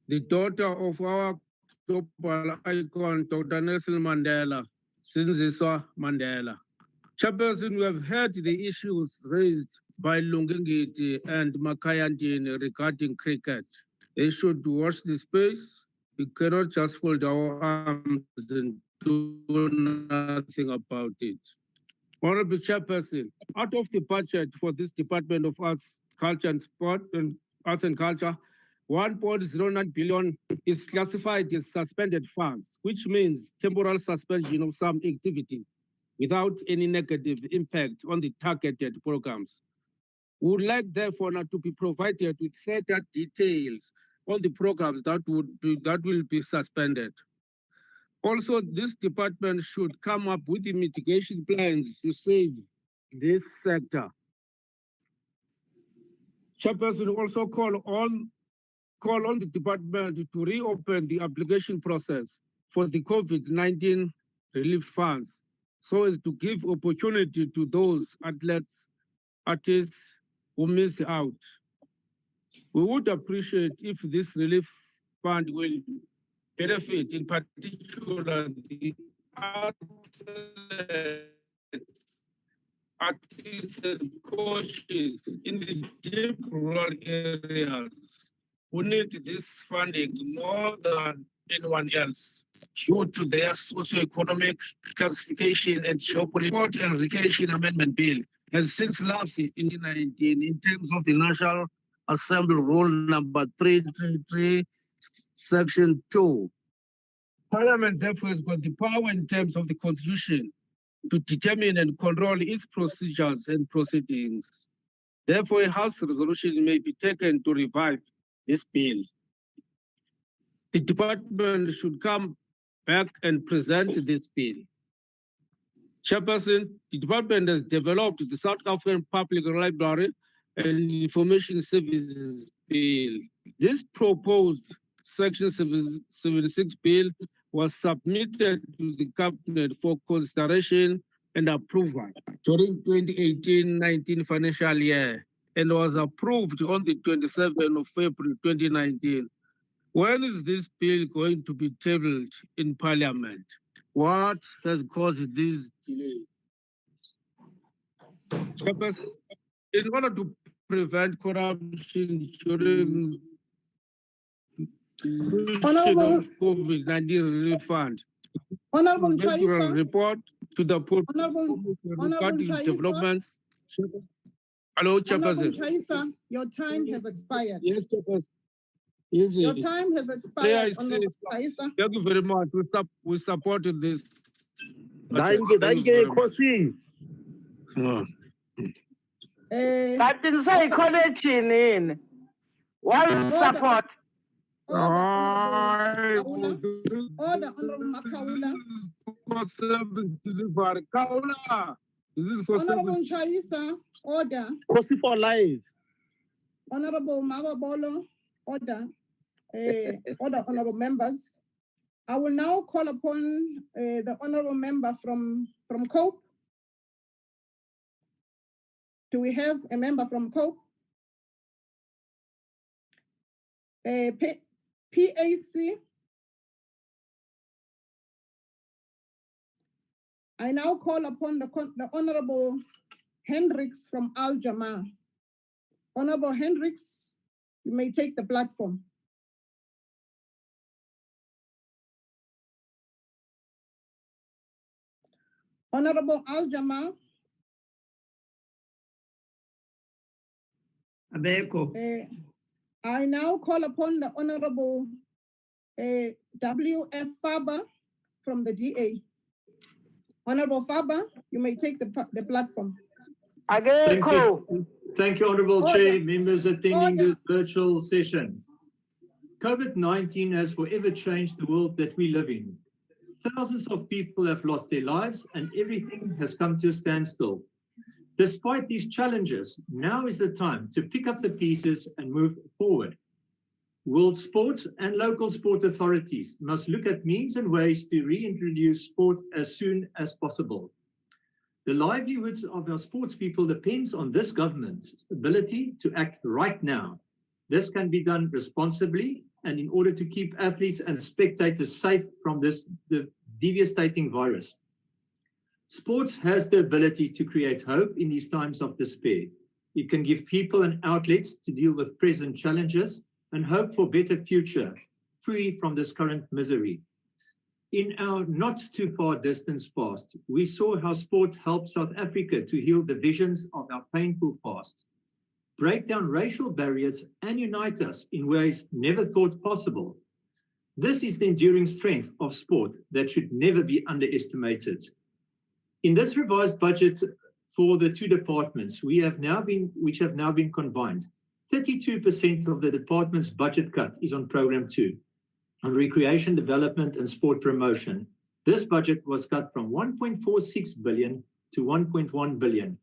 the daughter of our global icon, Dr. Nelson Mandela, Sinziswa Mandela. Chairperson, we have heard the issues raised by Lungengiti and Makayantini regarding cricket. They should watch the space. We cannot just fold our arms and do nothing about it. Honorable Chairperson, out of the budget for this Department of Arts, Culture and Sport and Arts and Culture, 1.09 billion is classified as suspended funds, which means temporal suspension of some activity without any negative impact on the targeted programs. We would like, therefore, now to be provided with further details on the programs that will be suspended. Also, this department should come up with the mitigation plans to save this sector. Chairperson also call on the department to reopen the application process for the COVID-19 relief funds so as to give opportunity to those artists who missed out. We would appreciate if this relief fund will benefit in particular the artists and coaches in the deep rural areas who need this funding more than anyone else due to their socio-economic classification and geopolitical and recreation amendment bill has since lapsed in 2019 in terms of the National Assembly Rule number 333, section 2. Parliament therefore has got the power in terms of the Constitution to determine and control its procedures and proceedings. Therefore, a House resolution may be taken to revive this bill. The department should come back and present this bill. Chairperson, the department has developed the South African Public Library and Information Services Bill. This proposed Section 76 bill was submitted to the cabinet for consideration and approval during 2018-19 financial year and was approved on the 27th of April 2019. When is this bill going to be tabled in Parliament? What has caused this delay? In order to prevent corruption during Honorable COVID-19 relief fund, Honorable Chaisa, report to the Honorable Chaisa, developments. Hello, Honorable Chairperson. Chaisa, your time has expired. Yes, Chairperson. Yes, Your time has expired, Honorable Chaisa. Thank you very much. We supported this. Thank you, Kosi. Captain say connection in. Why support? Order, Honorable Makaula. Honorable Chaisa, order. Kosi for life. Honorable Mawabolo, order. Order, honorable members. I will now call upon the honorable member from COPE. Do we have a member from COPE? PAC. I now call upon the Honorable Hendricks from Al Jamaa. Honorable Hendricks, you may take the platform. Honorable Al Jamaa. I now call upon the Honorable W.F. Faber from the DA. Honorable Faber, you may take the platform. Thank you, Honorable Chair, members attending this virtual session. COVID-19 has forever changed the world that we live in. Thousands of people have lost their lives and everything has come to a standstill. Despite these challenges, now is the time to pick up the pieces and move forward. World sport and local sport authorities must look at means and ways to reintroduce sport as soon as possible. The livelihoods of our sports people depends on this government's ability to act right now. This can be done responsibly and in order to keep athletes and spectators safe from the devastating virus. Sports has the ability to create hope in these times of despair. It can give people an outlet to deal with present challenges and hope for a better future, free from this current misery. In our not too far distant past, we saw how sport helped South Africa to heal the visions of our painful past, break down racial barriers and unite us in ways never thought possible. This is the enduring strength of sport that should never be underestimated. In this revised budget for the two departments, which have now been combined, 32% of the department's budget cut is on Program 2, on recreation development and sport promotion. This budget was cut from 1.46 billion to 1.1 billion.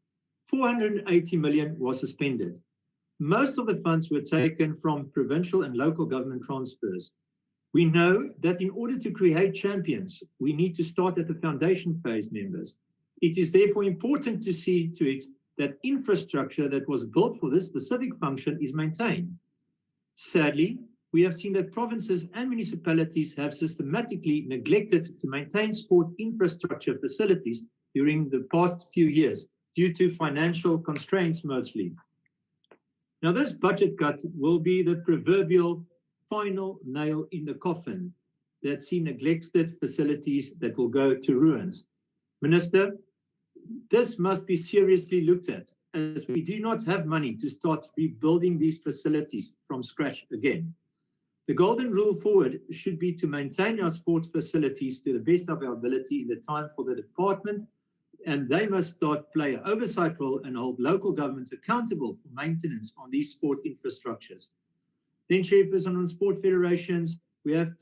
480 million was suspended. Most of the funds were taken from provincial and local government transfers. We know that in order to create champions, we need to start at the foundation phase, members. It is therefore important to see to it that infrastructure that was built for this specific function is maintained. Sadly, we have seen that provinces and municipalities have systematically neglected to maintain sport infrastructure facilities during the past few years due to financial constraints mostly. Now, this budget cut will be the proverbial final nail in the coffin that see neglected facilities that will go to ruins. Minister, this must be seriously looked at, as we do not have money to start rebuilding these facilities from scratch again. The golden rule forward should be to maintain our sport facilities to the best of our ability in the time for the department, and they must start play an oversight role and hold local governments accountable for maintenance on these sport infrastructures. Then, Chairperson, on sport federations, we have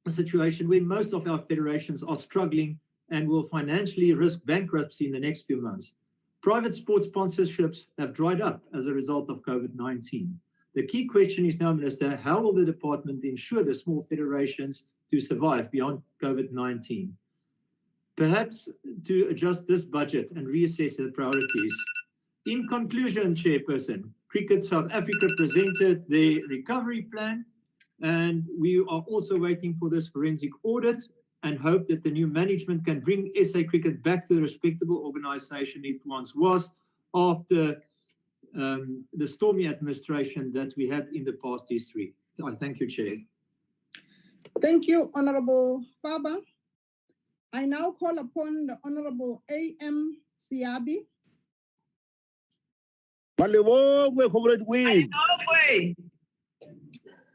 a situation where most of our federations are struggling and will financially risk bankruptcy in the next few months. Private sports sponsorships have dried up as a result of COVID-19. The key question is now, Minister, how will the department ensure the small federations to survive beyond COVID-19? Perhaps to adjust this budget and reassess the priorities. In conclusion, Chairperson, Cricket South Africa presented their recovery plan, and we are also waiting for this forensic audit and hope that the new management can bring SA Cricket back to the respectable organization it once was after the stormy administration that we had in the past history. I thank you, Chair. Thank you, Honorable Baba. I now call upon the Honorable A.M. Siabi.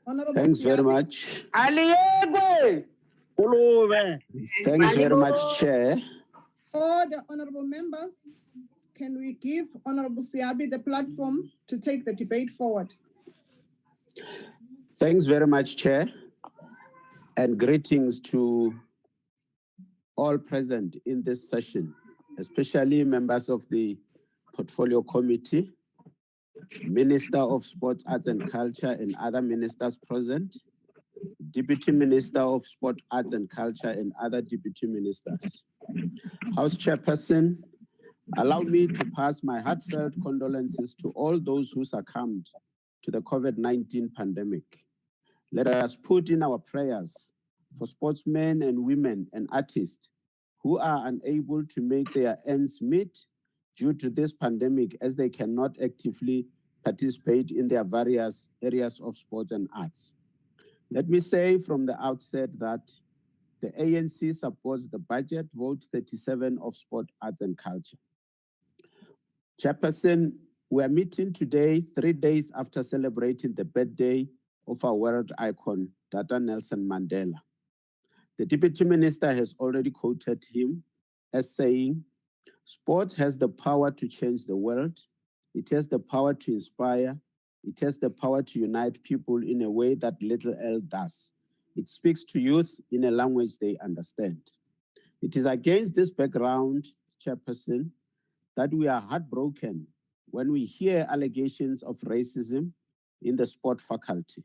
Honorable Thanks very Siabi. much. Thanks very much, Chair. All the honorable members, can we give Honorable Siabi the platform to take the debate forward? Thanks very much, Chair, and greetings to all present in this session, especially members of the Portfolio Committee, Minister of Sports, Arts and Culture, and other ministers present, Deputy Minister of Sport, Arts and Culture, and other deputy ministers. House Chairperson, allow me to pass my heartfelt condolences to all those who succumbed to the COVID-19 pandemic. Let us put in our prayers for sportsmen and women and artists who are unable to make their ends meet due to this pandemic, as they cannot actively participate in their various areas of sports and arts. Let me say from the outset that the ANC supports the budget vote 37 of Sport, Arts and Culture. Chairperson, we are meeting today 3 days after celebrating the birthday of our world icon, Dr. Nelson Mandela. The Deputy Minister has already quoted him as saying, "Sport has the power to change the world. It has the power to inspire. It has the power to unite people in a way that little else does. It speaks to youth in a language they understand." It is against this background, Chairperson, that we are heartbroken when we hear allegations of racism in the sport faculty.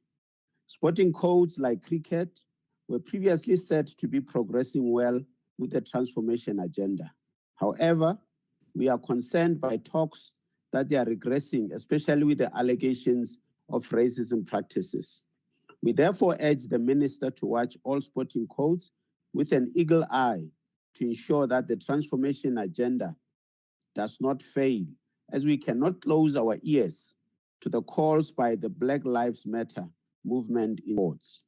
Sporting codes like cricket were previously said to be progressing well with the transformation agenda. However, we are concerned by talks that they are regressing, especially with the allegations of racism practices. We therefore urge the Minister to watch all sporting codes with an eagle eye to ensure that the transformation agenda does not fail, as we cannot close our ears to the calls by the Black Lives Matter movement in sports.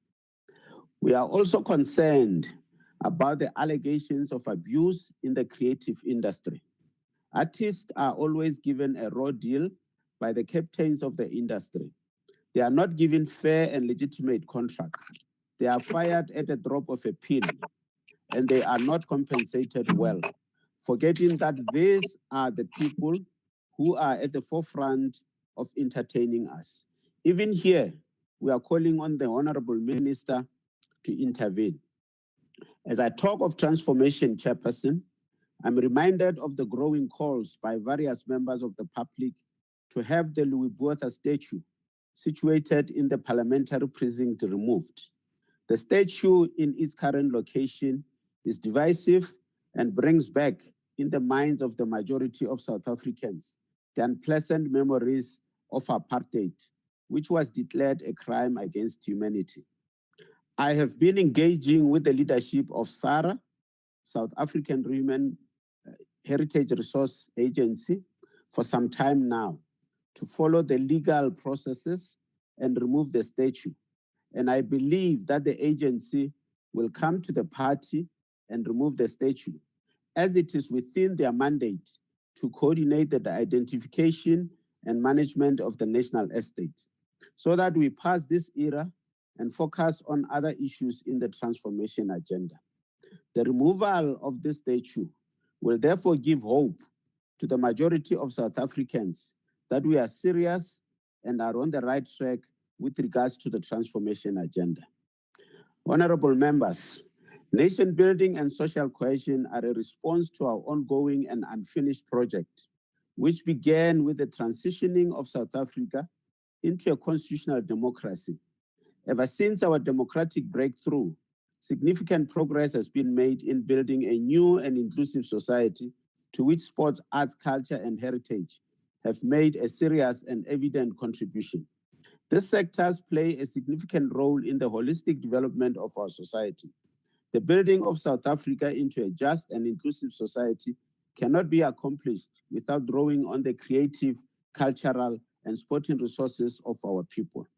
We are also concerned about the allegations of abuse in the creative industry. Artists are always given a raw deal by the captains of the industry. They are not given fair and legitimate contracts. They are fired at the drop of a pin, and they are not compensated well, forgetting that these are the people who are at the forefront of entertaining us. Even here, we are calling on the Honorable Minister to intervene. As I talk of transformation, Chairperson, I'm reminded of the growing calls by various members of the public to have the Louis Botha statue situated in the parliamentary precinct removed. The statue in its current location is divisive and brings back in the minds of the majority of South Africans the unpleasant memories of apartheid which was declared a crime against humanity. I have been engaging with the leadership of SARA, South African Women Heritage Resource Agency, for some time now to follow the legal processes and remove the statue. And I believe that the agency will come to the party and remove the statue, as it is within their mandate to coordinate the identification and management of the national estate, so that we pass this era and focus on other issues in the transformation agenda. The removal of this statue will therefore give hope to the majority of South Africans that we are serious and are on the right track with regards to the transformation agenda. Honorable members, nation building and social cohesion are a response to our ongoing and unfinished project, which began with the transitioning of South Africa into a constitutional democracy. Ever since our democratic breakthrough, significant progress has been made in building a new and inclusive society to which sports, arts, culture, and heritage have made a serious and evident contribution. These sectors play a significant role in the holistic development of our society. The building of South Africa into a just and inclusive society cannot be accomplished without drawing on the creative, cultural, and sporting resources of our people.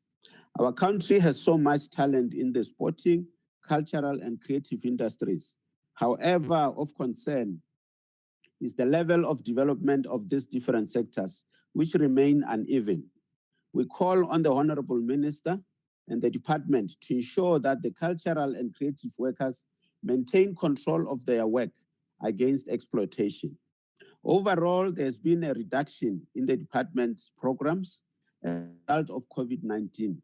Our country has so much talent in the sporting, cultural, and creative industries. However, of concern is the level of development of these different sectors, which remain uneven. We call on the Honorable Minister and the department to ensure that the cultural and creative workers maintain control of their work against exploitation. Overall, there's been a reduction in the department's programs as a result of COVID-19.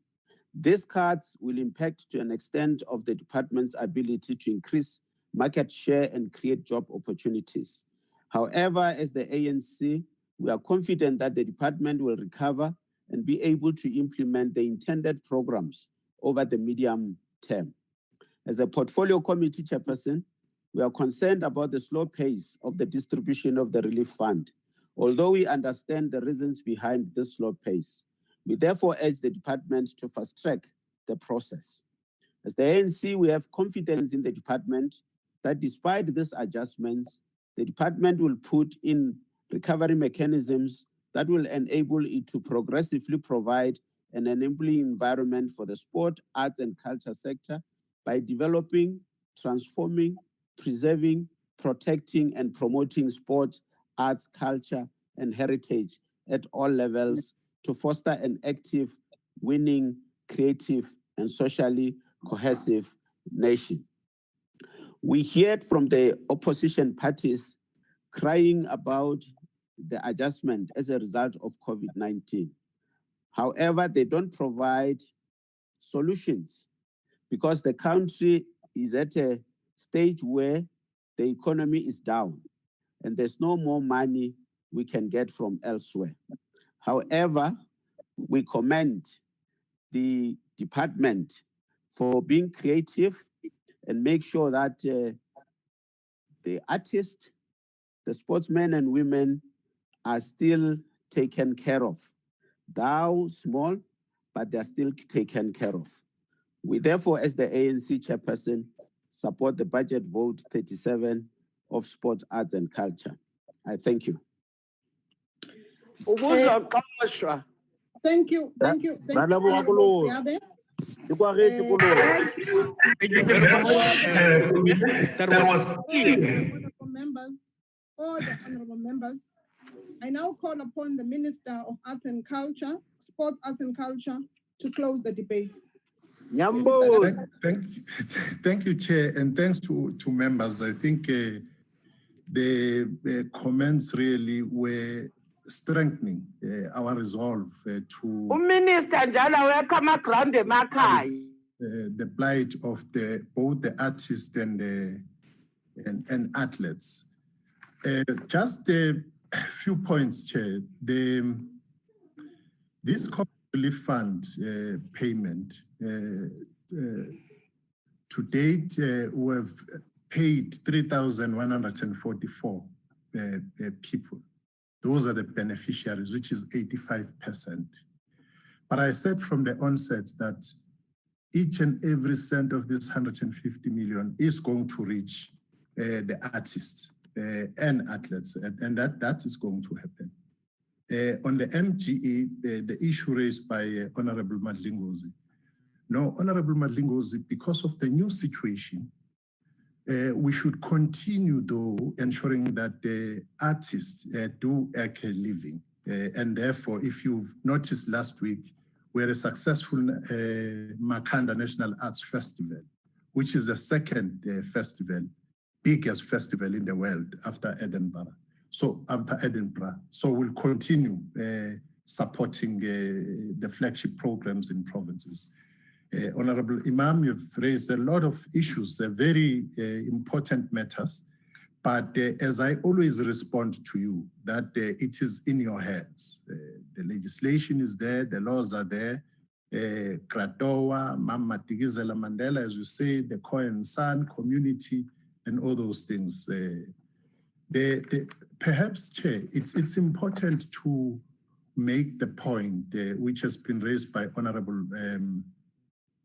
These cuts will impact to an extent of the department's ability to increase market share and create job opportunities. However, as the ANC, we are confident that the department will recover and be able to implement the intended programs over the medium term. As a portfolio committee chairperson, we are concerned about the slow pace of the distribution of the relief fund, although we understand the reasons behind this slow pace. We therefore urge the department to fast-track the process. As the ANC, we have confidence in the department that despite these adjustments, the department will put in recovery mechanisms that will enable it to progressively provide an enabling environment for the sport, arts, and culture sector by developing, transforming, preserving, protecting, and promoting sports, arts, culture, and heritage at all levels to foster an active, winning, creative, and socially cohesive nation. We heard from the opposition parties crying about the adjustment as a result of COVID-19. However, they don't provide solutions because the country is at a stage where the economy is down and there's no more money we can get from elsewhere. However, we commend the department for being creative and make sure that the artists, the sportsmen and women are still taken care of. Though small, but they're still taken care of. We therefore, as the ANC chairperson, support the budget vote 37 of sports, arts, and culture. I thank you. Thank you. Thank you. All the honorable members, I now call upon the Minister of Arts and Culture, Sports, Arts and Culture, to close the debate. Thank you, Chair, and thanks to members. I think the comments really were strengthening our resolve to Minister Njala, welcome around the the plight of both the artists and athletes. Just a few points, Chair. This COVID relief fund payment to date, we have paid 3,144 people. Those are the beneficiaries, which is 85%. But I said from the onset that each and every cent of this 150 million is going to reach the artists and athletes, and that is going to happen. On the MGE, the issue raised by Honorable Madlingozi. No, Honorable Madlingozi, because of the new situation, we should continue, though, ensuring that the artists do a living. And therefore, if you've noticed last week, we had a successful Makanda National Arts Festival, which is the second festival, biggest festival in the world after Edinburgh. So we'll continue supporting the flagship programs in provinces. Honorable Imam, you've raised a lot of issues, very important matters, but as I always respond to you, that it is in your hands. The legislation is there, the laws are there. Kratoa, Mama Tigizela Mandela, as you say, the Koyan San community, and all those things. Perhaps, Chair, it's important to make the point which has been raised by Honorable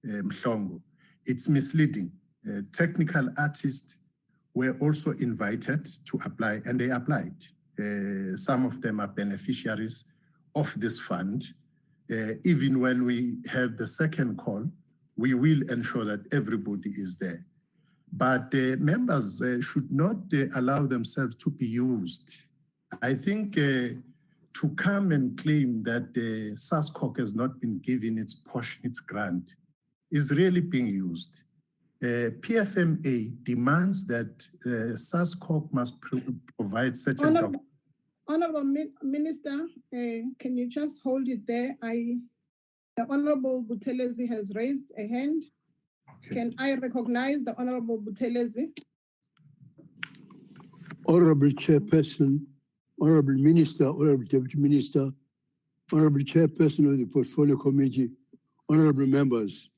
Mhlongo. It's misleading. Technical artists were also invited to apply, and they applied. Some of them are beneficiaries of this fund. Even when we have the second call, we will ensure that everybody is there. But members should not allow themselves to be used. I think to come and claim that SASCOC has not been given its portion, its grant, is really being used. PFMA demands that SASCOC must provide certain... Honorable Minister, can you just hold it there? The Honorable Buthelezi has raised a hand. Okay. Can I recognize the Honorable Buthelezi? Honorable Chairperson, Honorable Minister, Honorable Deputy Minister, Honorable Chairperson of the Portfolio Committee, Honorable members.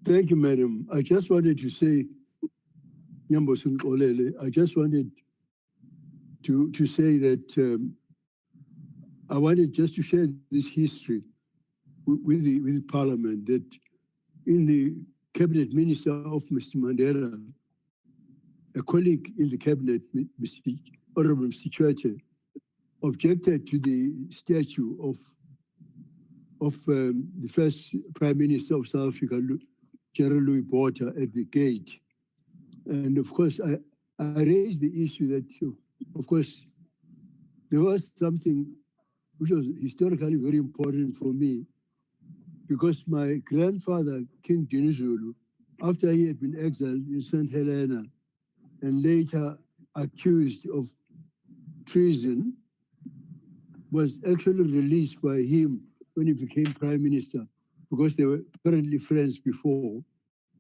Thank you, Madam. I just wanted to say, I just wanted to say that I wanted just to share this history with the Parliament, that in the Cabinet Minister of Mr. Mandela, a colleague in the Cabinet, Honorable Mr. Churchill, objected to the statue of the first Prime Minister of South Africa, General Louis Botha, at the gate. And of course, I raised the issue that, of course, there was something which was historically very important for me, because my grandfather, King Dinizulu, after he had been exiled in St. Helena and later accused of treason, was actually released by him when he became Prime Minister, because they were apparently friends before.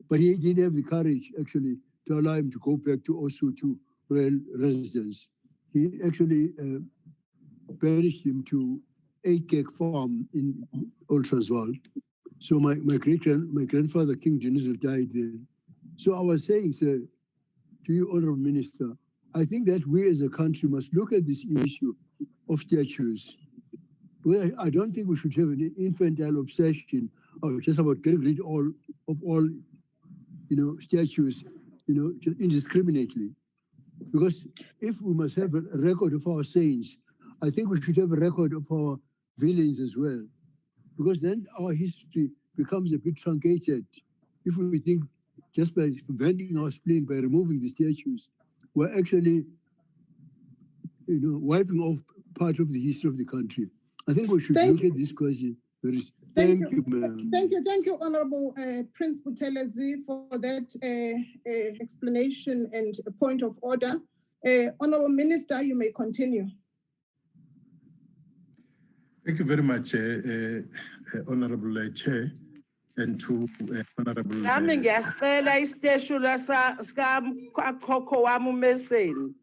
But he didn't have the courage, actually, to allow him to go back to Osutu royal residence. He actually banished him to 8-Cake Farm in Old Transvaal. So my grandfather, King Dinizulu, died there. So I was saying, sir, to you, Honorable Minister, I think that we as a country must look at this issue of statues. Well, I don't think we should have an infantile obsession of just about getting rid of all statues, just indiscriminately. Because if we must have a record of our saints, I think we should have a record of our villains as well. Because then our history becomes a bit truncated. If we think just by venting our spleen, by removing the statues, we're actually, wiping off part of the history of the country. I think we should look at this question very. Thank you, ma'am. Thank you, Honorable Prince Buthelezi, for that explanation and a point of order. Honorable Minister, you may continue. Thank you very much, Honorable Chair, and to Honorable. Nami ngiyasicela isiteshula sikakhokho wami uMeseni.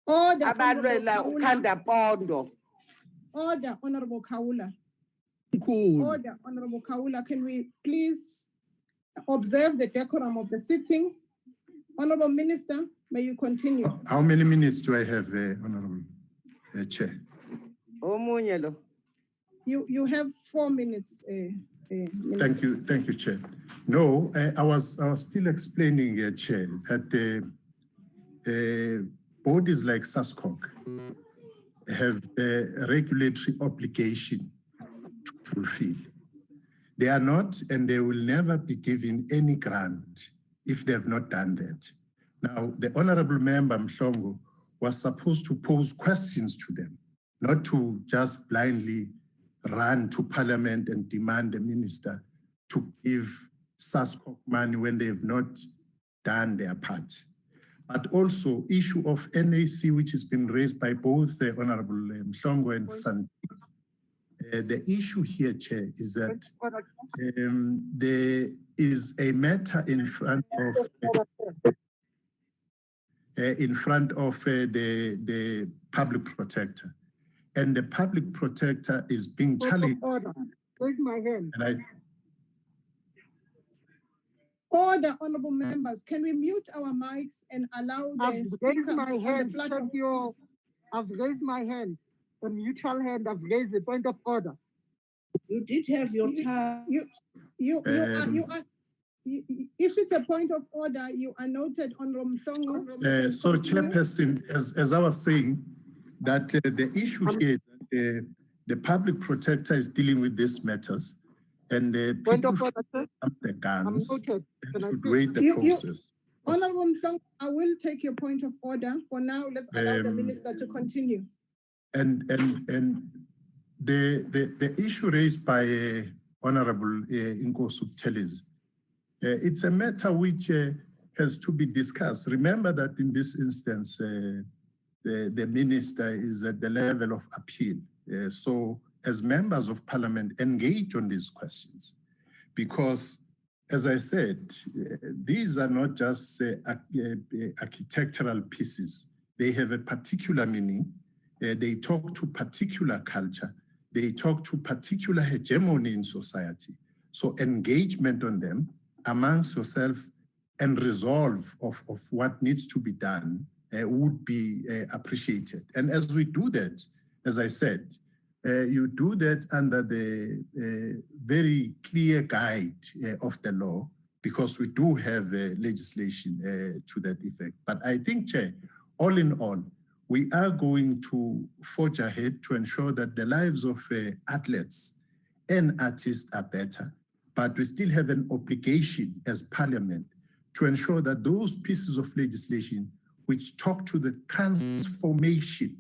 Abalwela ukhanda pondo. Order, Honorable Kaula. Cool. Order, Honorable Kaula. Can we please observe the decorum of the sitting? Honorable Minister, may you continue. How many minutes do I have, Honorable Chair? Omunye lo. You have 4 minutes. Thank you, Chair. No, I was still explaining, Chair, that bodies like SASCOC have a regulatory obligation to fulfill. They are not, and they will never be given any grant if they have not done that. Now, the Honorable Member Mhlongo was supposed to pose questions to them, not to just blindly run to Parliament and demand the minister to give SASCOC money when they have not done their part. But also issue of NAC, which has been raised by both the Honorable Mhlongo and Fan. The issue here, Chair, is that there is a matter in front of the public protector, and the public protector is being challenged. Order. Raise my hand. And Order, honorable members. Can we mute our mics and allow the speaker on the platform? I've raised my hand. A mutual hand. I've raised a point of order. You did have your time. You are. If it's a point of order, you are noted, Honorable Mhlongo. So, Chairperson, as I was saying, that the issue here is that the public protector is dealing with these matters, and people should up the guns and should wait the process. Honorable Mhlongo, I will take your point of order. For now, let's allow the minister to continue. And the issue raised by Honorable Inkosi Buthelezi, it's a matter which has to be discussed. Remember that in this instance, the minister is at the level of appeal. So as members of parliament, engage on these questions, because as I said, these are not just architectural pieces. They have a particular meaning. They talk to particular culture. They talk to particular hegemony in society. So engagement on them amongst yourself and resolve of what needs to be done would be appreciated. And as we do that, as I said, you do that under the very clear guide of the law, because we do have legislation to that effect. But I think, Chair, all in all, we are going to forge ahead to ensure that the lives of athletes and artists are better. But we still have an obligation as Parliament to ensure that those pieces of legislation which talk to the transformation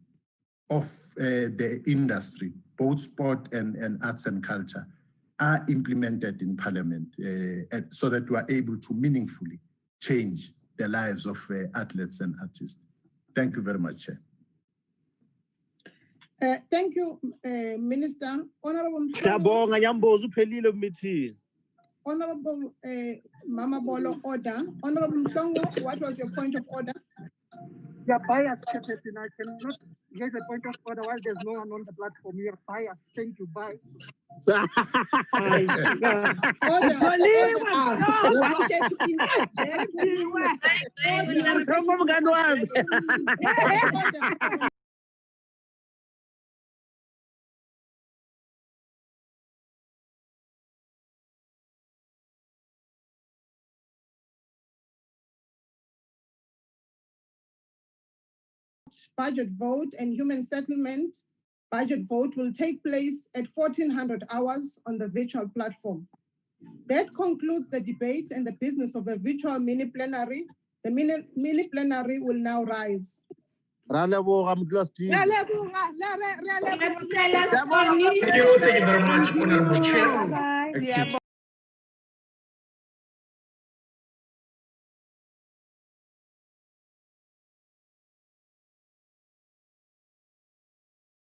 of the industry, both sport and arts and culture, are implemented in Parliament so that we are able to meaningfully change the lives of athletes and artists. Thank you very much, Chair. Thank you, Minister. Honorable Honorable Mama Bolo, order. Honorable Mhlongo, what was your point of order? You are biased, Chairperson. I cannot raise a point of order while there's no one on the platform. You are biased. Thank you. Bye. Budget vote and human settlement budget vote will take place at 1400 hours on the virtual platform. That concludes the debate and the business of the virtual mini plenary. The mini plenary will now rise. Thank you very much, Honorable Chair.